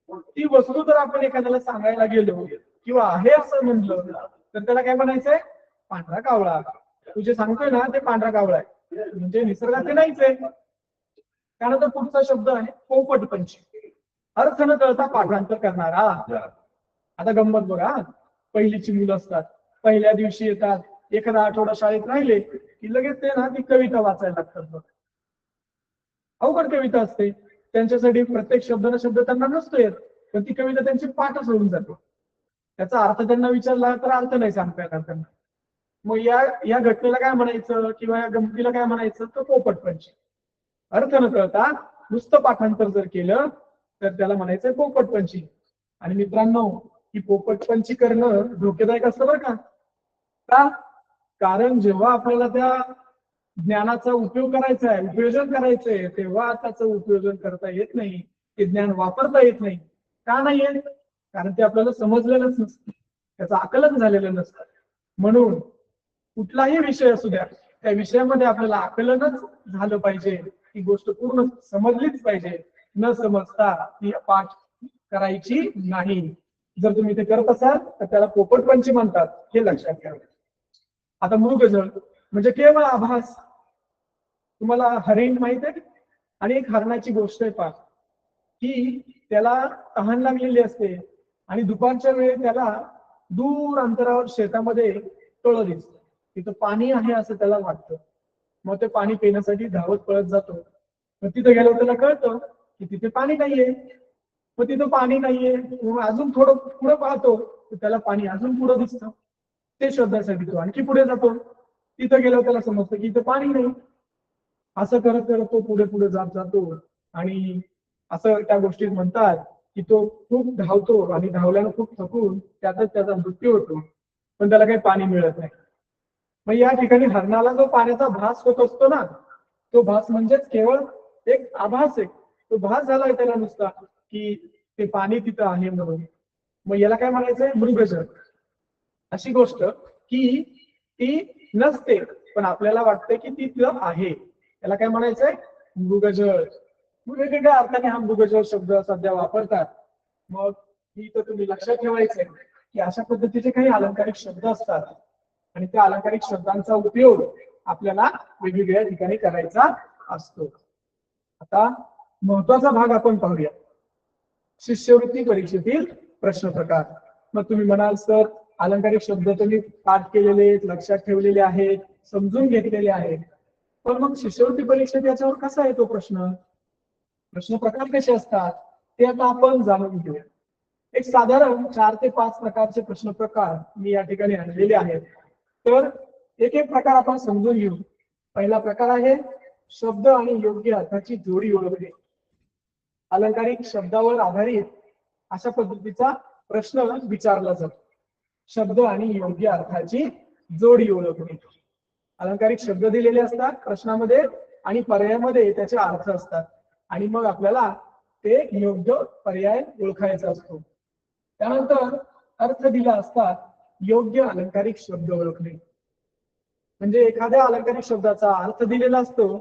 ती वस्तू जर आपण एखाद्याला सांगायला गेलो किंवा आहे असं म्हणलं तर त्याला काय म्हणायचंय? पांढरा कावळा. तू जे सांगतोय ना ते पांढरा कावळा आहे, म्हणजे निसर्गात ते नाहीच आहे. त्यानंतर पुढचा शब्द आहे पोपटपंची. अर्थ न कळता पाठांतर करणारा. आता गंमत बघा, पहिलीची मुलं असतात, पहिल्या दिवशी येतात, एखादा आठवडा शाळेत राहिले की लगेच ते ना ती कविता वाचायला लागतात बघ. अवघड कविता असते त्यांच्यासाठी, प्रत्येक शब्द ना शब्द त्यांना नसतो येत, पण ती कविता त्यांची पाठच होऊन जाते. त्याचा अर्थ त्यांना विचारला तर अर्थ नाही सांगता येणार त्यांना. मग या घटनेला काय म्हणायचं किंवा या गमतीला काय म्हणायचं? तर पोपटपंची. अर्थ न कळता नुसतं पाठांतर जर केलं तर त्याला म्हणायचं पोपटपंची. आणि मित्रांनो, ही पोपटपंची करणं धोकेदायक असतं बरं का. का? कारण जेव्हा आपल्याला त्या ज्ञानाचा उपयोग करायचा आहे, उपयोजन करायचंय, तेव्हा त्याचं उपयोजन करता येत नाही, ते ज्ञान वापरता येत नाही. का नाही येत? कारण ते आपल्याला समजलेलंच नसतं, त्याचं आकलन झालेलं नसतं. म्हणून कुठलाही विषय असू द्या, त्या विषयामध्ये आपल्याला आकलनच झालं पाहिजे, ती गोष्ट पूर्ण समजलीच पाहिजे. न समजता ती पाठ करायची नाही. जर तुम्ही ते करत असाल तर त्याला पोपटपंची म्हणतात, हे लक्षात घ्या. आता मृगजळ म्हणजे केवळ आभास. तुम्हाला हरिण माहित आहे? आणि एक हरणाची गोष्ट आहे पहा, की त्याला तहान लागलेली असते आणि दुपारच्या वेळी त्याला दूर अंतरावर शेतामध्ये तळ दिसतं, तिथं पाणी आहे असं त्याला वाटतं. मग ते पाणी पिण्यासाठी धावत पळत जातो. मग तिथं गेल्यावर त्याला कळतं की तिथे पाणी नाहीये. मग तिथं पाणी नाहीये, अजून थोडं पुढे पाहतो तर त्याला पाणी अजून पुढे दिसतं. ते शोधण्यासाठी तो आणखी पुढे जातो. तिथं गेल्यावर त्याला समजतं की इथं पाणी नाही. असं करत करत तो पुढे पुढे जात जातो आणि असं त्या गोष्टीत म्हणतात की तो खूप धावतो आणि धावल्यानं खूप थकून त्यातच त्याचा मृत्यू होतो, पण त्याला काही पाणी मिळत नाही. मग या ठिकाणी हरणाला जो पाण्याचा भास होत असतो ना, तो भास म्हणजेच केवळ एक आभास आहे. तो भास झालाय त्याला नुसता की ते पाणी तिथं आहे म्हणून. मग याला काय म्हणायचंय? मृगजळ. अशी गोष्ट की ती नसते पण आपल्याला वाटतं की ती तिथं आहे, त्याला काय म्हणायचंय? मृगजळ. वेगवेगळ्या अर्थाने हा मृगजळ शब्द सध्या वापरतात. मग ही तर तुम्ही लक्षात ठेवायचंय की अशा पद्धतीचे काही अलंकारिक शब्द असतात आणि त्या अलंकारिक शब्दांचा उपयोग आपल्याला वेगवेगळ्या ठिकाणी करायचा असतो. आता महत्वाचा भाग आपण पाहूया, शिष्यवृत्ती परीक्षेतील प्रश्न प्रकार. मग तुम्ही म्हणाल सर अलंकारिक शब्द तुम्ही पाठ केलेले, लक्षात ठेवलेले आहेत, समजून घेतलेले आहेत, पण मग शिष्यवृत्ती परीक्षेत याच्यावर कसा येतो प्रश्न? प्रश्न प्रकार कसे असतात ते आता आपण जाणून घेऊया. एक साधारण 4 ते 5 प्रकारचे प्रश्न प्रकार मी या ठिकाणी आणलेले आहेत. तर एक एक प्रकार आपण समजून घेऊ. पहिला प्रकार आहे शब्द आणि योग्य अर्थाची जोडी ओळखणे. अलंकारिक शब्दावर आधारित अशा पद्धतीचा प्रश्न विचारला जातो. शब्द आणि योग्य अर्थाची जोडी ओळखणे. अलंकारिक शब्द दिलेले असतात प्रश्नामध्ये आणि पर्यायामध्ये त्याचे अर्थ असतात आणि मग आपल्याला ते योग्य पर्याय ओळखायचा असतो. त्यानंतर अर्थ दिला असतात, योग्य अलंकारिक शब्द ओळखणे. म्हणजे एखाद्या अलंकारिक शब्दाचा अर्थ दिलेला असतो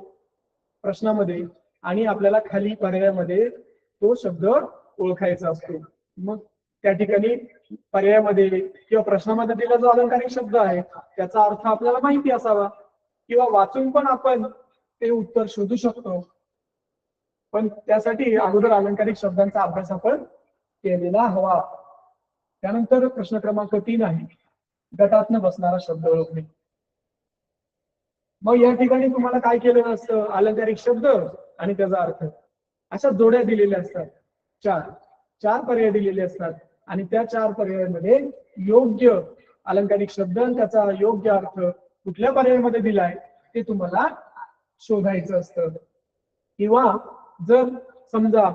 प्रश्नामध्ये आणि आपल्याला खाली पर्यायामध्ये तो शब्द ओळखायचा असतो. मग त्या ठिकाणी पर्यायामध्ये किंवा प्रश्नामध्ये दिलेला जो अलंकारिक शब्द आहे त्याचा अर्थ आपल्याला माहिती असावा किंवा वाचून पण आपण ते उत्तर शोधू शकतो. पण त्यासाठी अगोदर अलंकारिक शब्दांचा अभ्यास आपण केलेला हवा. त्यानंतर प्रश्न क्रमांक 3 आहे गटातनं बसणारा शब्द ओळखणे. मग या ठिकाणी तुम्हाला काय केलेलं असतं? अलंकारिक शब्द आणि त्याचा अर्थ अशा जोड्या दिलेल्या असतात. चार पर्याय दिलेले असतात आणि त्या 4 पर्यायामध्ये योग्य अलंकारिक शब्द आणि त्याचा योग्य अर्थ कुठल्या पर्यायामध्ये दिलाय ते तुम्हाला शोधायचं असतं. किंवा जर समजा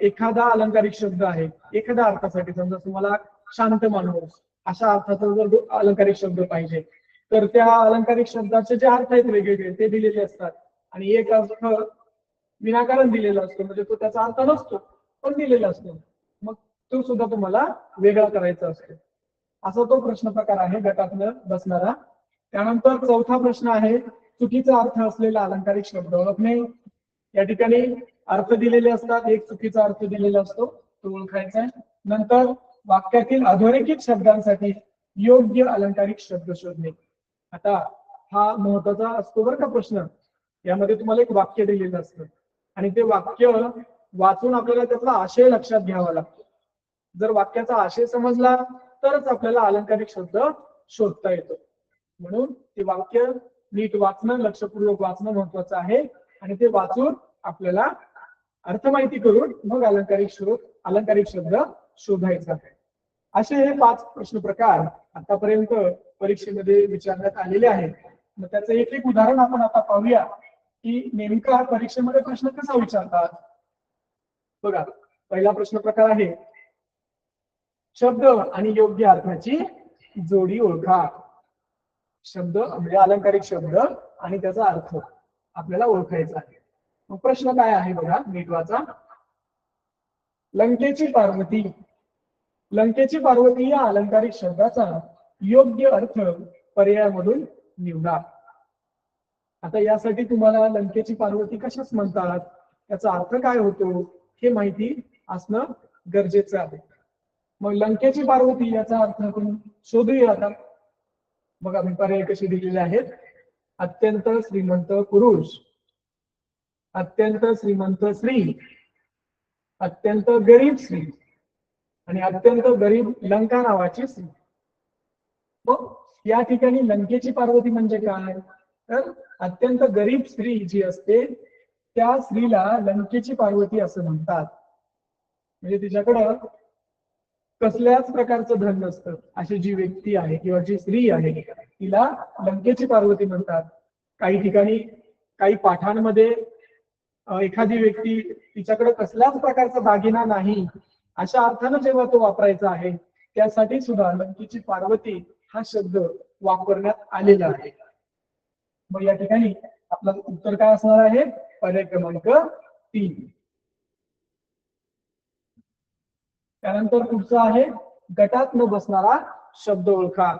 एखादा अलंकारिक शब्द आहे एखाद्या अर्थासाठी, समजा तुम्हाला शांत माणूस अशा अर्थाचा जर अलंकारिक शब्द पाहिजे तर त्या अलंकारिक शब्दाचे जे अर्थ आहेत वेगवेगळे ते दिलेले असतात आणि एक अर्थ विनाकारण दिलेला असतो, म्हणजे तो त्याचा अर्थ नसतो पण दिलेला असतो. मग तो सुद्धा तुम्हाला वेगळा करायचा असतो. असा तो प्रश्न प्रकार आहे गटातनं बसणारा. त्यानंतर चौथा प्रश्न आहे चुकीचा अर्थ असलेला अलंकारिक शब्द ओळखणे. या ठिकाणी अर्थ दिलेले असतात, एक चुकीचा अर्थ दिलेला असतो तो ओळखायचा आहे. नंतर वाक्यातील अधोरेखित शब्दांसाठी योग्य अलंकारिक शब्द शोधणे. आता हा महत्वाचा असतो बरं का प्रश्न. यामध्ये तुम्हाला एक वाक्य दिलेलं असतं आणि ते वाक्य वाचून आपल्याला त्याचा आशय लक्षात घ्यावा लागतो. जर वाक्याचा आशय समजला तरच आपल्याला अलंकारिक शब्द शोधता येतो. म्हणून ते वाक्य नीट वाचणं, लक्षपूर्वक वाचणं महत्वाचं आहे आणि ते वाचून आपल्याला अर्थ माहिती करून मग अलंकारिक शब्द शोधायचा आहे. असे हे 5 प्रश्न प्रकार आतापर्यंत परीक्षेमध्ये विचारण्यात आलेले आहेत. मग त्याचं एक उदाहरण आपण आता पाहूया की नेमका परीक्षेमध्ये प्रश्न कसा विचारतात. बघा, पहिला प्रश्न प्रकार आहे शब्द आणि योग्य अर्थाची जोडी ओळखा. शब्द म्हणजे अलंकारिक शब्द आणि त्याचा अर्थ आपल्याला ओळखायचा आहे. मग प्रश्न काय आहे बघा, नीट वाचा. लंकेची पार्वती. लंकेची पार्वती या अलंकारिक शब्दाचा योग्य अर्थ पर्यायामधून निवडा. आता यासाठी तुम्हाला लंकेची पार्वती कशाच म्हणतात, त्याचा अर्थ काय होतो हे माहिती असणं गरजेचं आहे. मग लंकेची पार्वती याचा अर्थ आपण शोधूया. आता बघा, मी पर्याय कसे दिलेले आहेत. अत्यंत श्रीमंत पुरुष, अत्यंत श्रीमंत स्त्री, अत्यंत गरीब स्त्री आणि अत्यंत गरीब लंका नावाची स्त्री. मग या ठिकाणी लंकेची पार्वती म्हणजे काय, तर अत्यंत गरीब स्त्री जी असते त्या स्त्रीला लंकेची पार्वती असं म्हणतात. म्हणजे तिच्याकडं कसल्याच प्रकारचं धन नसतं अशी जी व्यक्ती आहे किंवा जी स्त्री आहे तिला लंकेची पार्वती म्हणतात. काही ठिकाणी काही पाठांमध्ये एखादी व्यक्ती तिच्याकडे कसल्याच प्रकारचा दागिना नाही अशा अर्थानं जेव्हा तो वापरायचा आहे त्यासाठी सुद्धा लंकेची पार्वती हा शब्द वापरण्यात आलेला आहे. मग या ठिकाणी आपलं उत्तर काय असणार आहे, पर्याय क्रमांक 3. त्यानंतर पुढचा आहे गटात न बसणारा शब्द ओळखा.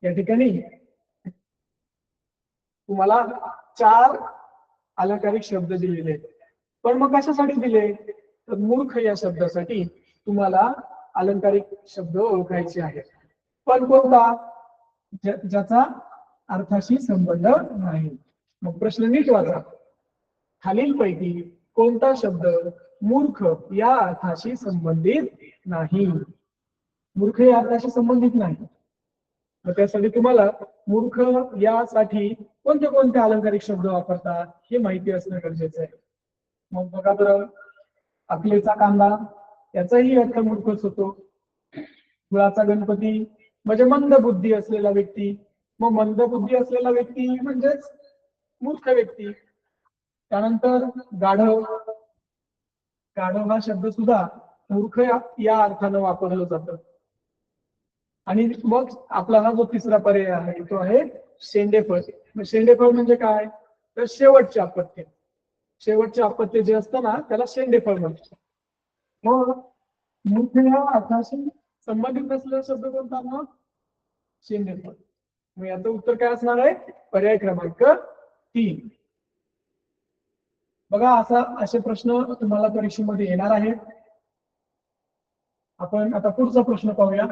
या ठिकाणी तुम्हाला 4 अलंकारिक शब्द दिलेले आहेत. पण मग कशासाठी दिले, तर मूर्ख या शब्दासाठी तुम्हाला अलंकारिक शब्द ओळखायचे आहेत. पण कोणता, ज्याचा अर्थाशी संबंध नाही. मग प्रश्न नीट वाचा. खालीलपैकी कोणता शब्द मूर्ख या अर्थाशी संबंधित नाही. मूर्ख या अर्थाशी संबंधित नाही. मग त्यासाठी तुम्हाला मूर्ख यासाठी कोणते कोणते अलंकारिक शब्द वापरतात हे माहिती असणं गरजेचं आहे. मग बघा बरं, अकलेचा कांदा याचाही अर्थ मूर्खच होतो. कुळाचा गणपती म्हणजे मंद बुद्धी असलेला व्यक्ती. मग मंद बुद्धी असलेला व्यक्ती म्हणजेच मूर्ख व्यक्ती. त्यानंतर गाढव, गाढव हा शब्द सुद्धा मूर्ख या अर्थानं वापरलं जातं. आणि मग आपला हा जो तिसरा पर्याय आहे तो आहे शेंडेफळ. शेंडेफळ म्हणजे काय, तर शेवटचे अपत्य. शेवटचे अपत्य जे असतं ना त्याला शेंडेफळ म्हणतात. मग मूर्ख या अर्थाशी संबंधित असलेला शब्द कोणता, मग शेंडेफळ. मग याचं उत्तर काय असणार आहे, पर्याय क्रमांक 3. बघा, असे प्रश्न तुम्हाला परीक्षेमध्ये येणार आहेत. आपण आता पुढचा प्रश्न पाहूया.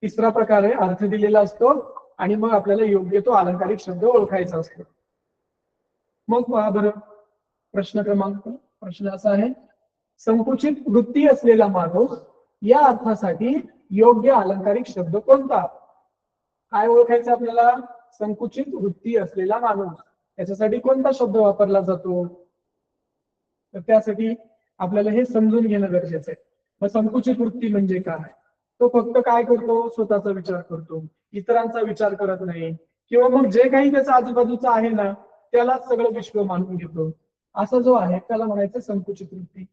तिसरा प्रकार आहे अर्थ दिलेला असतो आणि मग आपल्याला योग्य तो अलंकारिक शब्द ओळखायचा असतो. मग पहा बरं, प्रश्न असा आहे, संकुचित वृत्ती असलेला माणूस या अर्थासाठी योग्य अलंकारिक शब्द कोणता. काय ओळखायचं आपल्याला, संकुचित वृत्ती असलेला माणूस याच्यासाठी कोणता शब्द वापरला जातो. तर त्यासाठी आपल्याला हे समजून घेणं गरजेचं आहे. मग संकुचित वृत्ती म्हणजे काय, तो फक्त काय करतो, स्वतःचा विचार करतो, इतरांचा विचार करत नाही, किंवा मग जे काही त्याच्या आजूबाजूचं आहे ना त्यालाच सगळं विश्व मानून घेतो, असं जो आहे त्याला म्हणायचं संकुचित वृत्ती.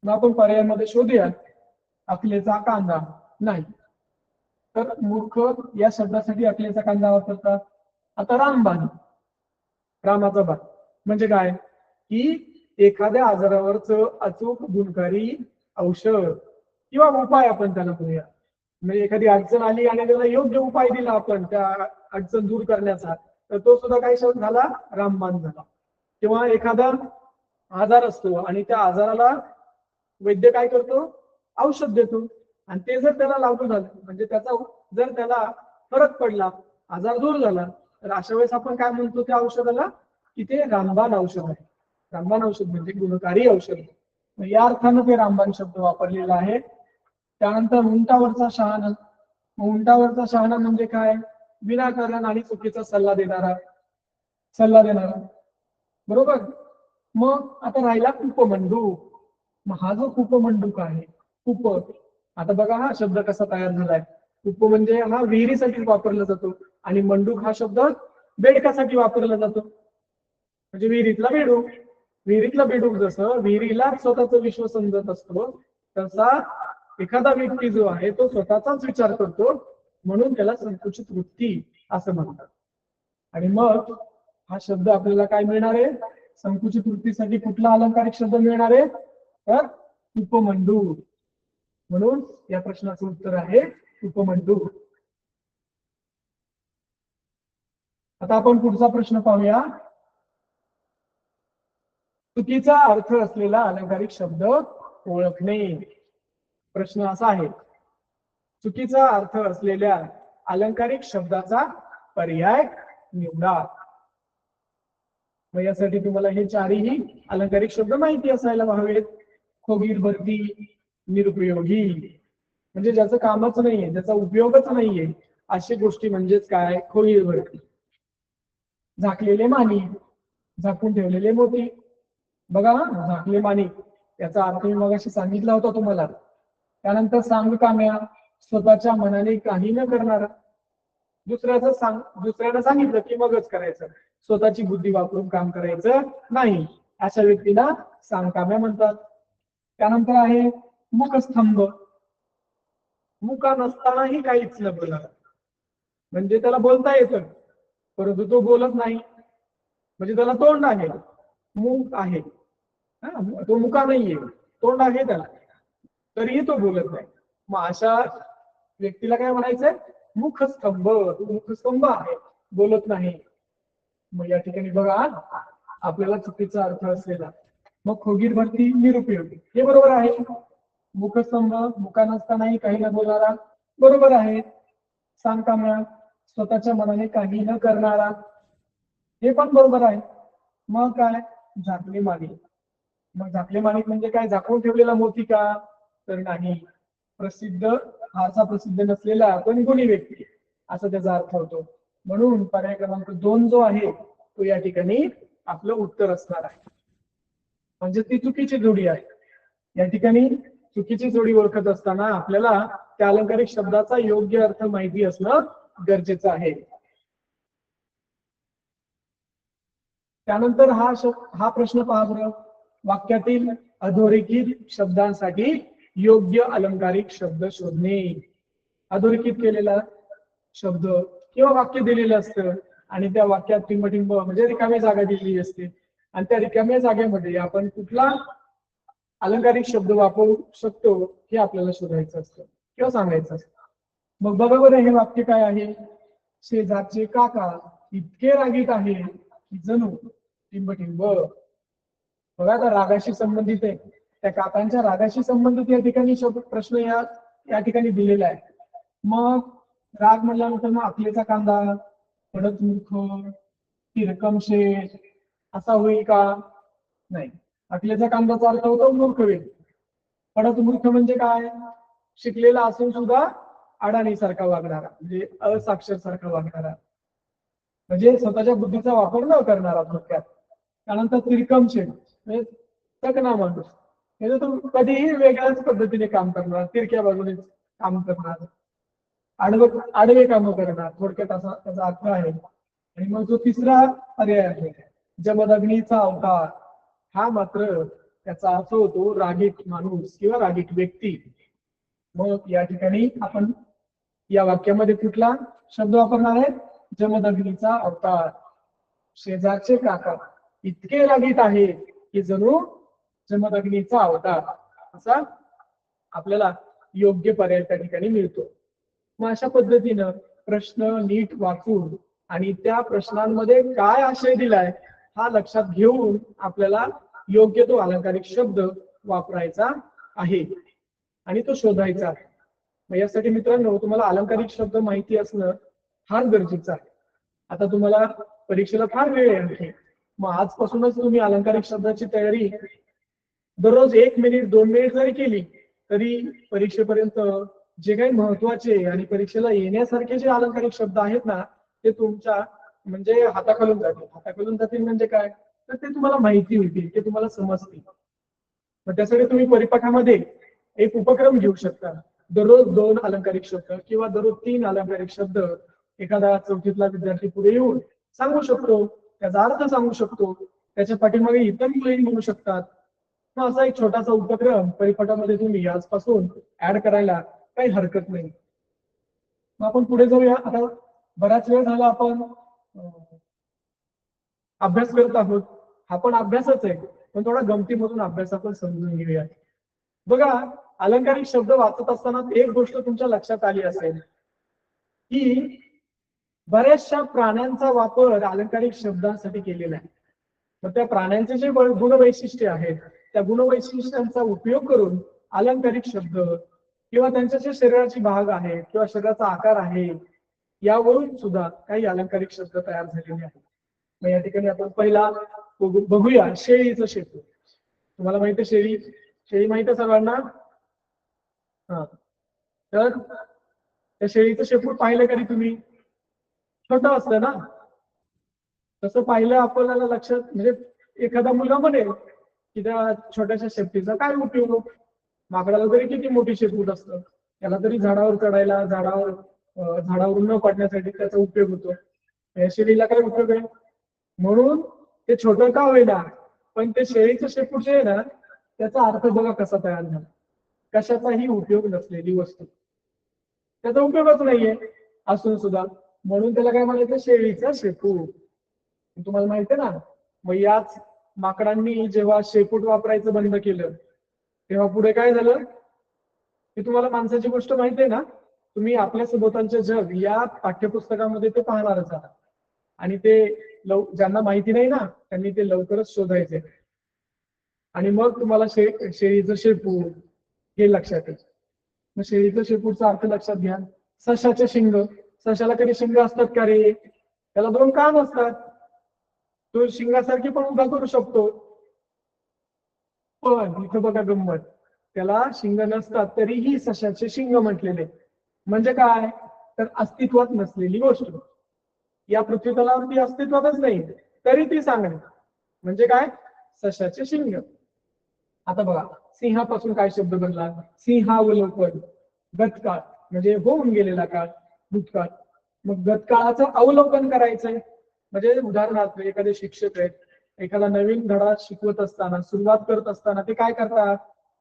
मग आपण पर्यायामध्ये शोधूया. अकलेचा कांदा नाही, तर मूर्ख या शब्दासाठी अकलेचा कांदा वापरतात. आता रामबाण, रामाचा बाण म्हणजे काय, की एखाद्या आजारावरच अचूक गुणकारी औषध किंवा उपाय आपण त्याला म्हणूया. म्हणजे एखादी अडचण आली आणि त्याला योग्य उपाय दिला आपण त्या अडचण दूर करण्याचा, तर तो सुद्धा काय शब्द झाला, रामबाण झाला. किंवा एखादा आजार असतो आणि त्या आजाराला वैद्य काय करतो, औषध देतो, आणि ते जर त्याला लागू झालं म्हणजे त्याचा जर त्याला फरक पडला, आजार दूर झाला, तर अशा वेळेस आपण काय म्हणतो त्या औषधाला, की ते रामबाण औषध आहे. रामबाण औषध म्हणजे गुणकारी औषध. या अर्थानं ते रामबाण शब्द वापरलेला आहे. त्यानंतर उंटावरचा शहाणा. उंटावरचा शहाणा म्हणजे काय, विनाकारण आणि चुकीचा सल्ला देणारा, बरोबर. मग आता राहिला कूपमंडूक. मग हा जो कूपमंडूक आहे, कूप, आता बघा हा शब्द कसा तयार झालाय. कूप म्हणजे हा विहिरीसाठी वापरला जातो, आणि मंडूक हा शब्द बेडकासाठी वापरला जातो, म्हणजे विहिरीतला बेडूक जसं विहिरीला स्वतःचा विश्व समजत असतो, तसा एखादा व्यक्ती जो आहे तो स्वतःचाच विचार करतो, म्हणून त्याला संकुचित वृत्ती असं म्हणतात. आणि मग हा शब्द आपल्याला काय मिळणार आहे, संकुचित वृत्तीसाठी कुठला अलंकारिक शब्द मिळणार आहे, तर उपमंडूक. म्हणून या प्रश्नाचं उत्तर आहे उपमंडूक. आता आपण पुढचा प्रश्न पाहूया. चुकीचा अर्थ असलेला अलंकारिक शब्द ओळखणे. प्रश्न असा आहे, चुकीचा अर्थ असलेल्या अलंकारिक शब्दाचा पर्याय निवडा. मग यासाठी तुम्हाला हे चारही अलंकारिक शब्द माहिती असायला हवेत. खोगीरभरती, निरुपयोगी, म्हणजे ज्याचं कामच नाहीये, ज्याचा उपयोगच नाहीये, अशी गोष्टी म्हणजेच काय, खोगीरभरती. झाकलेले माणी, झाकून ठेवलेले मोती. बघा, झाकले माणी याचा अर्थ मी मगाशी सांगितला होता तुम्हाला. त्यानंतर सांगकाम्या, स्वतःच्या मनाने काही न करणारा. दुसऱ्यानं सांगितलं की मगच करायचं, स्वतःची बुद्धी वापरून काम करायचं नाही, अशा व्यक्तीला सांगकाम्या म्हणतात. त्यानंतर आहे मुखस्तंभ. मुका नसतानाही काहीच न बोलणार, म्हणजे त्याला बोलता येतं परंतु तो बोलत नाही, म्हणजे त्याला तोंड आहे, मुख आहे, तो मुका नाहीये, तोंड आहे त्याला, तरीही तो बोलत नाही. मग अशा व्यक्तीला काय म्हणायचंय, मुखस्तंभ. मुखस्तंभ आहे, बोलत नाही. मग या ठिकाणी बघा आपल्याला चुकीचा अर्थ असलेला. मग खोगीरभरती, निरुपयोगी, हे बरोबर आहे. मुखस्तंभ, मुका नसतानाही काही न बोलणारा, बरोबर आहे. सांगकाम्या, स्वतःच्या मनाने काही न करणारा, हे पण बरोबर आहे. मग काय, झाकली माणिक. मग झाकली माणिक म्हणजे काय, झाकून ठेवलेला मोती का, तर नाही. प्रसिद्ध, फारसा प्रसिद्ध नसलेला पण गुणी व्यक्ती, असा त्याचा अर्थ होतो. म्हणून पर्याय क्रमांक 2 जो आहे तो या ठिकाणी आपलं उत्तर असणार आहे. म्हणजे ती चुकीची जोडी आहे. या ठिकाणी चुकीची जोडी ओळखत असताना आपल्याला त्या अलंकारिक शब्दाचा योग्य अर्थ माहिती असणं गरजेचं आहे. त्यानंतर हा प्रश्न पहा बरं. वाक्यातील अधोरेखित शब्दांसाठी योग्य अलंकारिक शब्द शोधणे. अधोरेखित केलेला शब्द किंवा वाक्य दिलेलं असतं आणि त्या वाक्यात टिंबटिंब म्हणजे रिकामी जागा दिलेली असते, आणि त्या रिकाम्या जागेमध्ये आपण कुठला अलंकारिक शब्द वापरू शकतो हे आपल्याला शोधायचं असतं किंवा सांगायचं असतं. मग बघा बरं, हे वाक्य काय आहे, शेजारचे काका इतके रागीट आहे की जणू टिंबटिंब. बघा, आता रागाशी संबंधित आहे, त्या काकांच्या रागाशी संबंधित या ठिकाणी प्रश्न या ठिकाणी दिलेला आहे. मग राग म्हटल्यानंतर मग अकलेचा कांदा, पडत मूर्ख, तिरकम शेठ असा होईल का, नाही. अकलेचा कांदाचा अर्थ होतो मूर्ख व्यक्ती. पडत मूर्ख म्हणजे काय, शिकलेला असून सुद्धा अडाणी सारखा वागणारा, म्हणजे असाक्षर सारखा वागणारा, म्हणजे स्वतःच्या बुद्धीचा वापर न करणारा थोडक्यात. त्यानंतर तिरकम शेठ म्हणजे टकना माणूस, म्हणजे तो कधीही वेगळ्याच पद्धतीने काम करणार, तिरक्या बाजूने काम करणार, आडवे काम करणार, थोडक्यात असा त्याचा अर्थ आहे. आणि मग जो तिसरा पर्याय आहे जमदग्नीचा अवतार, हा मात्र त्याचा अर्थ होतो रागीट माणूस किंवा रागीट व्यक्ती. मग या ठिकाणी आपण या वाक्यामध्ये कुठला शब्द वापरणार आहे, जमदग्नीचा अवतार. शेजारचे काका इतके रागीट आहे की जणू जमदग्नीचा अवतार, असा आपल्याला योग्य पर्याय त्या ठिकाणी मिळतो. मग अशा पद्धतीनं प्रश्न नीट वाचून आणि त्या प्रश्नांमध्ये काय आशय दिलाय हा लक्षात घेऊन आपल्याला योग्य तो अलंकारिक शब्द वापरायचा आहे आणि तो शोधायचा आहे. मग यासाठी मित्रांनो तुम्हाला अलंकारिक शब्द माहिती असणं फार गरजेचं आहे. आता तुम्हाला परीक्षेला फार वेळ आहे, मग आजपासूनच तुम्ही अलंकारिक शब्दाची तयारी दररोज 1 मिनिट 2 मिनिट जरी केली तरी परीक्षेपर्यंत जे काही महत्वाचे आणि परीक्षेला येण्यासारखे जे अलंकारिक शब्द आहेत ना ते तुमच्या म्हणजे हाताखालून जातील म्हणजे काय, तर ते तुम्हाला माहिती होतील, ते तुम्हाला समजतील. मग त्यासाठी तुम्ही परिपाठामध्ये एक उपक्रम घेऊ शकता. दररोज 2 अलंकारिक शब्द किंवा दररोज 3 अलंकारिक शब्द एखादा चौथीतला विद्यार्थी पुढे येऊन सांगू शकतो, त्याचा अर्थ सांगू शकतो, त्याच्या पाठीमागे इतर मुलंही म्हणू शकतात. मग असा एक छोटासा उपक्रम परिपाठामध्ये तुम्ही आजपासून ऍड करायला काही हरकत नाही. मग आपण पुढे जाऊया. आता बराच वेळ झाला आपण अभ्यास करत आहोत. हा पण अभ्यासच आहे, पण थोडा गमतीमधून अभ्यास आपण समजून घेऊया. बघा, अलंकारिक शब्द वाचत असताना एक गोष्ट तुमच्या लक्षात आली असेल की बऱ्याचशा प्राण्यांचा वापर अलंकारिक शब्दांसाठी केलेला आहे. मग त्या प्राण्यांचे जे गुणवैशिष्ट्ये आहेत त्या गुणवैशिष्ट्यांचा उपयोग करून अलंकारिक शब्द किंवा त्यांच्या जे शरीराचे भाग आहेत किंवा शरीराचा आकार आहे यावरून सुद्धा काही अलंकारिक शब्द तयार झालेले आहेत. मग या ठिकाणी आपण पहिला बघूया शेळीचं शेपूट. तुम्हाला माहिती आहे शेळी माहिती आहे सर्वांना? हा, तर त्या शेळीचं शेपूट पाहिलं कधी तुम्ही? छोटं असतं ना. तसं पाहिलं आपल्याला लक्षात म्हणजे एखादा मुलगा म्हणेल की त्या छोट्याशा शेपटीचा काय उपयोग? माकडाला तरी किती मोठी शेपूट असतं, त्याला तरी झाडावर चढायला झाडावरून न पडण्यासाठी त्याचा उपयोग होतो. या शेळीला काय उपयोग आहे? म्हणून ते छोटं का होईना पण ते शेळीचं शेपूट जे आहे ना त्याचा अर्थ बघा कसा तयार झाला. कशाचाही उपयोग नसलेली वस्तू, त्याचा उपयोगच नाहीये असून सुद्धा, म्हणून त्याला काय म्हणायचं? शेळीचा शेपूट. तुम्हाला माहिती आहे ना. मग याच माकडांनी जेव्हा शेपूट वापरायचं बंद केलं तेव्हा पुढे काय झालं की तुम्हाला माणसाची गोष्ट माहिती आहे ना. तुम्ही आपल्या सभोवतालचे जग या पाठ्यपुस्तकामध्ये ते पाहणारच आहात आणि ते ज्यांना माहिती नाही ना त्यांनी ते लवकरच शोधायचे आणि मग तुम्हाला शेळीचं शेपूट हे लक्षात येईल. मग शेळीचं शेपूटचा अर्थ लक्षात घ्या. सशाचे शिंग. सशाला कधी शिंग असतात का रे? त्याला 2 कान असतात. तो शिंगासारखी पण उभा करू शकतो. पण इथं बघा गंमत, त्याला शिंग नसतात तरीही सशाचे शिंग म्हटलेले. म्हणजे काय? तर अस्तित्वात नसलेली गोष्ट, या पृथ्वीतलावरती अस्तित्वातच नाही तरी ती सांगणे म्हणजे काय? सशाचे शिंग. आता बघा, सिंहापासून काय शब्द बनला? सिंहावलोकन. गतकाळ म्हणजे होऊन गेलेला काळ, भूतकाळ. मग गतकाळाचं अवलोकन करायचंय म्हणजे उदाहरणार्थ एखादे शिक्षक आहेत, एखादा नवीन धडा शिकवत असताना सुरुवात करत असताना ते काय करतात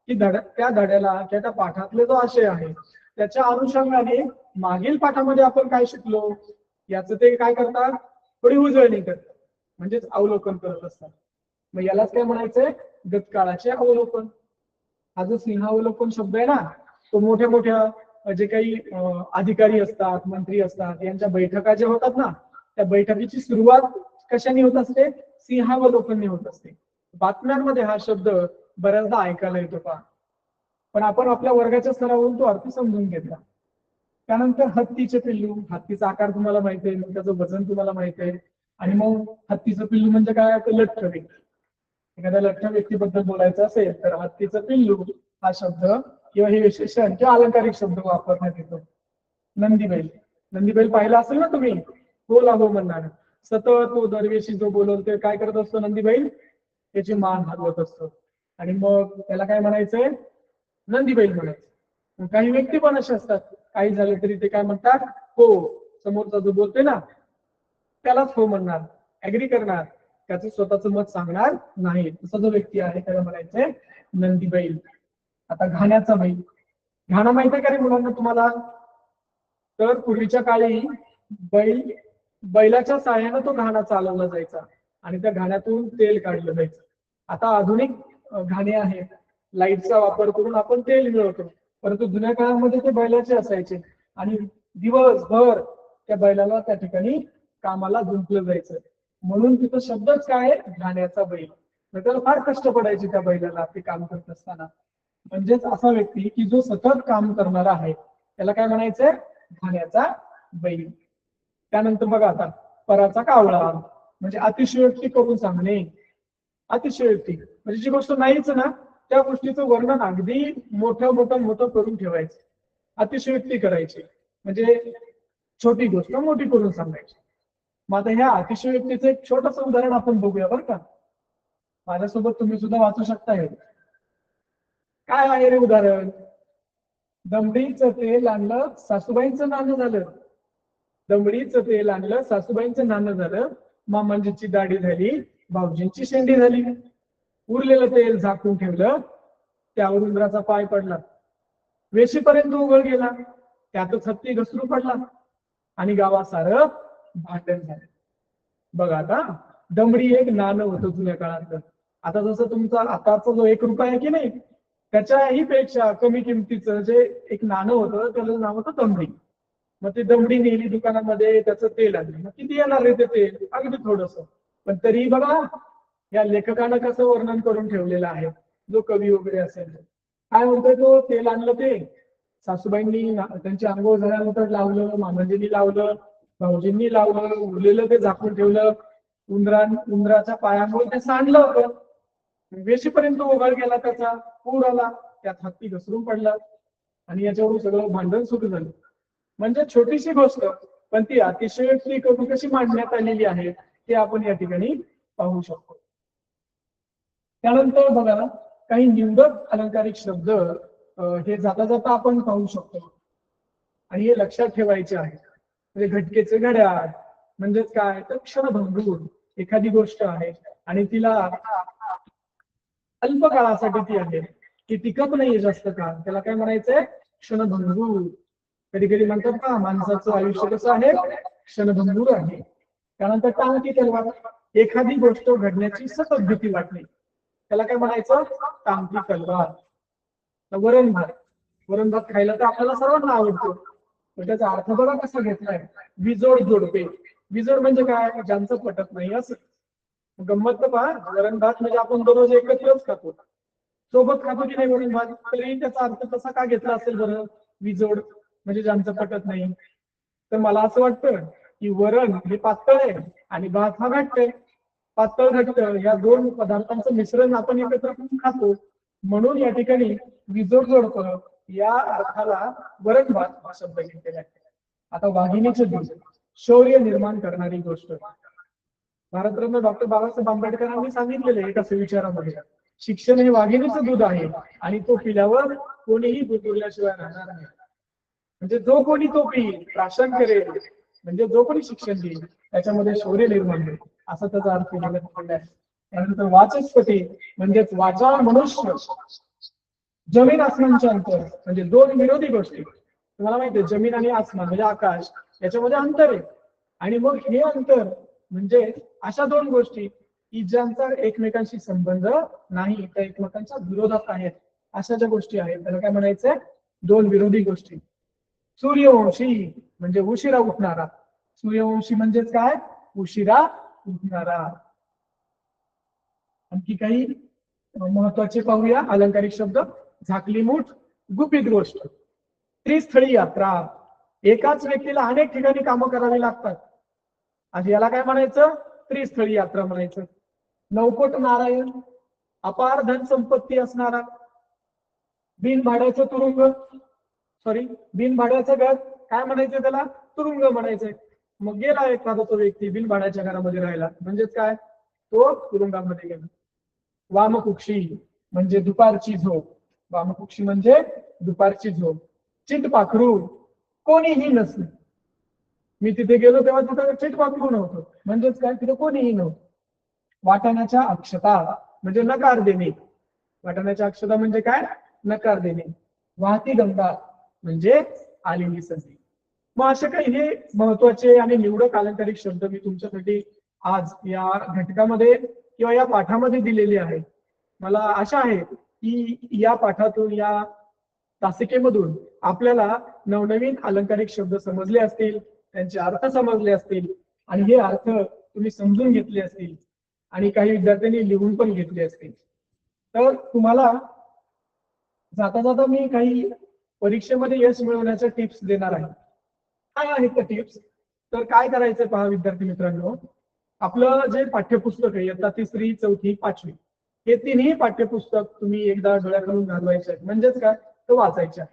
की त्या धड्याला किंवा त्या पाठातले जो आशय आहे त्याच्या अनुषंगाने मागील पाठामध्ये आपण काय शिकलो याचं ते काय करतात? थोडी उजळणी करतात, म्हणजेच अवलोकन करत असतात. मग यालाच काय म्हणायचंय? गतकाळाचे अवलोकन. हा जो सिंहावलोकन शब्द आहे ना तो मोठ्या मोठ्या जे काही अधिकारी असतात, मंत्री असतात, यांच्या बैठका ज्या होतात ना त्या बैठकीची सुरुवात कशाने होत असते? सिंहावलोकन होत असते. बातम्यांमध्ये हा शब्द बऱ्याचदा ऐकायला येतो पहा, पण आपण आपल्या वर्गाच्या स्तरावरून तो अर्थ समजून घेतला. त्यानंतर हत्तीचे पिल्लू. हत्तीचा आकार तुम्हाला माहिती आहे, मग त्याचं वजन तुम्हाला माहिती आहे. आणि मग हत्तीचं पिल्लू म्हणजे काय? लठ्ठ व्यक्ती. एखाद्या लठ्ठ व्यक्तीबद्दल बोलायचं असेल तर हत्तीचं पिल्लू हा शब्द किंवा हे विशेषण किंवा अलंकारिक शब्द वापरण्यात येतो. नंदीबैल. नंदीबैल पाहिला असेल ना तुम्ही? हो लागो म्हणणार. सतत तो दरवेळी जो बोलवतो काय करत असतो नंदीबैल? त्याची मान हलवत असतो आणि मग त्याला काय म्हणायचंय? नंदीबैल म्हणायचं. काही व्यक्ती पण असे असतात, काही झाले तरी ते काय म्हणतात? हो. समोरचा जो बोलतोय ना त्यालाच हो म्हणणार, ऍग्री करणार, त्याचं स्वतःचं मत सांगणार नाही. तसा जो व्यक्ती आहे त्याला म्हणायचंय नंदीबैल. आता घाण्याचा बैल. घाणा माहिती आहे का रे मुलांना तुम्हाला? तर पूर्वीच्या काळी बैलाच्या साहाय्याने तो घाणा चालवला जायचा आणि त्या घाण्यातून तेल काढलं जायचं. आता आधुनिक घाणे आहेत, लाईटचा वापर करून आपण तेल मिळवतो, परंतु जुन्या काळामध्ये ते बैलाचे असायचे आणि दिवसभर त्या बैलाला त्या ठिकाणी कामाला जुंपलं जायचं. म्हणून तिथं शब्दच काय? घाण्याचा बैल. त्याला फार कष्ट पडायचे त्या बैलाला ते काम करत असताना. म्हणजेच असा व्यक्ती की जो सतत काम करणारा आहे त्याला काय म्हणायचंय, धान्याचा बैल. त्यानंतर बघा आता पराचा कावळा, म्हणजे अतिशयोक्ती करून सांगणे. अतिशयोक्ती म्हणजे जी गोष्ट नाहीच ना त्या गोष्टीचं वर्णन अगदी मोठं मोठं मोठं करून ठेवायचं. अतिशयोक्ती करायची म्हणजे छोटी गोष्ट मोठी करून सांगायची. मग आता ह्या अतिशयोक्तीचं एक छोटंसं उदाहरण आपण बघूया बरं का. माझ्यासोबत तुम्ही सुद्धा वाचू शकता. हे काय आहे रे उदाहरण? दमडीचं तेल आणलं सासूबाईंचं नाणं झालं. दमडीचं तेल आणलं सासूबाईंचं नाणं झालं. मामांजीची दाढी झाली, भाऊजींची शेंडी झाली. उरलेलं तेल झाकून ठेवलं, त्यावर उंदराचा पाय पडला. वेशीपर्यंत उघड गेला, त्यातच हत्ती घसरू पडला आणि गावात सारं भांडण झालं. बघा आता दमडी एक नाणं होतं जुन्या काळातलं. आता जसं तुमचा आताचा जो 1 रुपया आहे की नाही, त्याच्याही पेक्षा कमी किमतीचं जे एक नाणं होतं त्याचं नाव होतं दमडी. मग ती दमडी नेली दुकानामध्ये, त्याचं तेल आणलं. मग किती येणार रे ते तेल? अगदी थोडस. पण तरी बघा या लेखकानं कसं वर्णन करून ठेवलेलं आहे, जो कवी वगैरे असेल. काय म्हणतोय तो, तेल आणलं ते सासूबाईंनी त्यांची आंघोळ झाल्यानंतर लावलं, मामाजींनी लावलं, भाऊजींनी लावलं, उरलेलं ते झाकून ठेवलं. उंदराच्या पायामुळे ते सांडलं होतं. वेशीपर्यंत उघड गेला, त्याचा पूर आला, त्यात हत्ती घसरून पडला आणि याच्यावरून सगळं भांडण सुरू झालं. म्हणजे छोटीशी गोष्ट पण ती अतिशयोक्ती करून कशी मांडण्यात आलेली आहे ते आपण या ठिकाणी पाहू शकतो. त्यानंतर बघा काही निवडक अलंकारिक शब्द हे जाता जाता आपण पाहू शकतो आणि हे लक्षात ठेवायचे आहे. म्हणजे घटकेचे घड्याळ म्हणजेच काय तर क्षणभंगूर. एखादी गोष्ट आहे आणि तिला अल्प काळासाठी ती आहे, ती टिकत नाही जास्त काळ, त्याला काय म्हणायचंय, क्षणभंगूर. कधी कधी म्हणतात का माणसाचं आयुष्य कसं आहे, क्षणभंगूर आहे. त्यानंतर टांगती तलवार, एखादी गोष्ट घडण्याची सतत भीती वाटणे, त्याला काय म्हणायचं, टांगती तलवार. वरण भात, वरण भात खायला तर आपल्याला सर्वांना आवडतो, पण त्याचा अर्थ बघा कसा घेतलाय, विजोड जोडपे. विजोड म्हणजे काय, ज्यांचं पटत नाही असं. गंमत तर पहा, वरण भात म्हणजे आपण दररोज एकत्रच खातो, सोबत खातो की नाही वरण भात, तरी त्याचा अर्थ तसा का घेतला असेल बरं, विजोड म्हणजे ज्यांचं पटत नाही. तर मला असं वाटतं की वरण हे पातळ आहे आणि भात हा घट्ट आहे. पातळ घट्ट या दोन पदार्थांचं मिश्रण आपण एकत्र करून खातो, म्हणून या ठिकाणी विजोड जोडपं या अर्थाला वरण भात हा शब्द घेतलेला आहे. आता वाघिणीचं दूध, शौर्य निर्माण करणारी गोष्ट. भारतरत्न डॉक्टर बाबासाहेब आंबेडकरांनी सांगितलेले एका सुविचारामध्ये, शिक्षण हे वाघिणीचं दूध आहे आणि तो पिल्यावर कोणीही दूध उरल्याशिवाय राहणार नाही. म्हणजे जो कोणी तो पिईल, प्राशन करेल, म्हणजे जो कोणी शिक्षण देईल त्याच्यामध्ये शौर्य निर्माण होईल, असा त्याचा अर्थ केलेला आहे. त्यानंतर वाचस्पती म्हणजेच वाचा मनुष्य. जमीन आसमानचे अंतर म्हणजे दोन विरोधी गोष्टी. तुम्हाला माहिती आहे जमीन आणि आसमान म्हणजे आकाश, याच्यामध्ये अंतर आहे. आणि मग हे अंतर म्हणजे अशा दोन गोष्टी की ज्यांचा एकमेकांशी संबंध नाही, त्या एकमेकांच्या विरोधात आहेत, अशा ज्या गोष्टी आहेत त्याला काय म्हणायचंय, दोन विरोधी गोष्टी. सूर्यवंशी म्हणजे उशिरा उठणारा. सूर्यवंशी म्हणजेच काय, उशिरा उठणारा. आणखी काही महत्वाचे पाहूया अलंकारिक शब्द. झाकली मूठ, गुपित गोष्ट. त्रिस्थळी यात्रा, एकाच व्यक्तीला अनेक ठिकाणी कामं करावी लागतात, आणि याला काय म्हणायचं, त्रिस्थळी यात्रा म्हणायचं. नवकोट नारायण, अपार धन संपत्ती असणारा. बिन भाड्याचं तुरुंग, सॉरी बिन भाड्याचं घर काय म्हणायचं, त्याला तुरुंग म्हणायचंय. मग गेला एखादा तो व्यक्ती बिन भाड्याच्या घरामध्ये राहिला, म्हणजेच काय, तो तुरुंगामध्ये गेला. वामकुक्षी म्हणजे दुपारची झोप. वामकुक्षी म्हणजे दुपारची झोप. चिंटपाखरू, कोणीही नसलं. मी तिथे गेलो तेव्हा तिथं चिंटपाखरू नव्हतं, म्हणजेच काय, तिथे कोणीही नव्हतं. वाटाण्याच्या अक्षता म्हणजे नकार देणे. वाटाण्याच्या अक्षता म्हणजे काय, नकार देणे. वाहती गंगा म्हणजे आलेली संधी. मग असे काही हे महत्वाचे आणि निवडक अलंकारिक शब्द मी तुमच्यासाठी आज या घटकामध्ये किंवा या पाठामध्ये दिलेले आहेत. मला आशा आहे की या पाठातून, या तासिकेमधून आपल्याला नवनवीन अलंकारिक शब्द समजले असतील, त्यांचे अर्थ समजले असतील आणि हे अर्थ तुम्ही समजून घेतले असतील आणि काही विद्यार्थ्यांनी लिहून पण घेतले असतील. तर तुम्हाला जाता जाता मी काही परीक्षेमध्ये यश मिळवण्याच्या टिप्स देणार आहे. काय आहेत त्या टिप्स? तर काय करायचं पहा विद्यार्थी मित्रांनो, आपलं जे पाठ्यपुस्तक आहे इयत्ता 3री, 4थी, 5वी हे तिन्ही पाठ्यपुस्तक तुम्ही एकदा डोळ्याखालून घालवायचे आहे. म्हणजेच काय, तो वाचायचे आहे.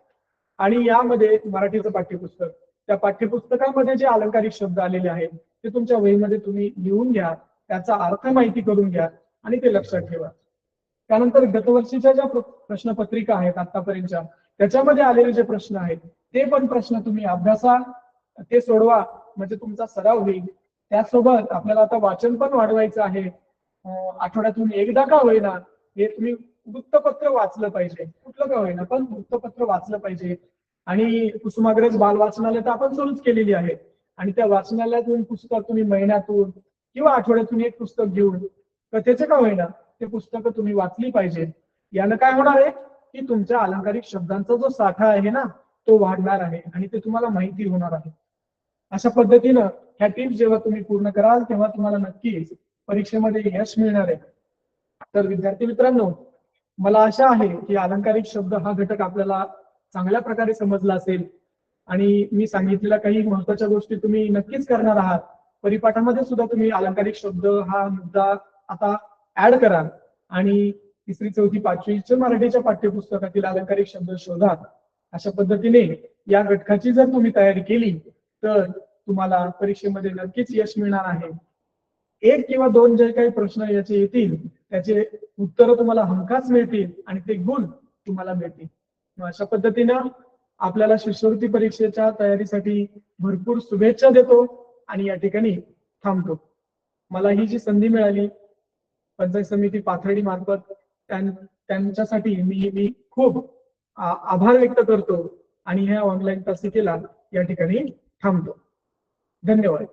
आणि यामध्ये मराठीचं पाठ्यपुस्तक, त्या पाठ्यपुस्तकामध्ये जे अलंकारिक शब्द आलेले आहेत ते तुमच्या वहीमध्ये तुम्ही लिहून घ्या, त्याचा अर्थ माहिती करून घ्या आणि ते लक्षात ठेवा. त्यानंतर गतवर्षीच्या ज्या प्रश्नपत्रिका आहेत आतापर्यंतच्या, त्याच्यामध्ये आलेले जे प्रश्न आहेत ते पण प्रश्न तुम्ही अभ्यासा, ते सोडवा, म्हणजे तुमचा सराव होईल. त्यासोबत आपल्याला आता वाचन पण वाढवायचं आहे. आठवड्यातून एकदा का होईना हे तुम्ही वृत्तपत्र वाचलं पाहिजे, कुठलं का होईना पण वृत्तपत्र वाचलं पाहिजे. आणि कुसुमाग्रज बाल वाचनालय तर आपण सुरूच केलेली आहे, आणि त्या वाचनालयातून पुस्तक तुम्ही महिन्यातून किंवा आठवड्यातून एक पुस्तक घेऊन कथेचे का होईना ते पुस्तकं तुम्ही वाचली पाहिजे. यानं काय होणार आहे की तुमच्या अलंकारिक शब्दांचा जो साठा आहे ना तो वाढणार आहे आणि ते तुम्हाला माहिती होणार आहे. अशा पद्धतीनं ह्या टिप्स जेव्हा तुम्ही पूर्ण कराल तेव्हा तुम्हाला नक्कीच परीक्षेमध्ये यश मिळणार आहे. तर विद्यार्थी मित्रांनो, मला आशा आहे की अलंकारिक शब्द हा घटक आपल्याला चांगल्या प्रकारे समजला असेल आणि मी सांगितलेल्या काही महत्त्वाच्या गोष्टी तुम्ही नक्कीच करणार आहात. परिपाठामध्ये सुद्धा तुम्ही अलंकारिक शब्द हा मुद्दा आता ऍड करा आणि 3री, 4थी, 5वीच्या मराठीच्या पाठ्यपुस्तकातील अलंकारिक शब्द शोधा. अशा पद्धतीने या घटकाची जर तुम्ही तयारी केली तर तुम्हाला परीक्षेमध्ये नक्कीच यश मिळणार आहे. 1 किंवा 2 जे काही प्रश्न याचे येतील त्याचे उत्तर तुम्हाला हमखास मिळतील आणि ते गुण तुम्हाला मिळतील. अशा पद्धतीनं आपल्याला शिष्यवृत्ती परीक्षेच्या तयारीसाठी भरपूर शुभेच्छा देतो आणि या ठिकाणी थांबतो. मला ही जी संधी मिळाली पंचायत समिती पाथर्डी मार्फत त्यांच्यासाठी मी खूप आभार व्यक्त करतो आणि ह्या ऑनलाईन तासिकेला या ठिकाणी थांबतो. धन्यवाद.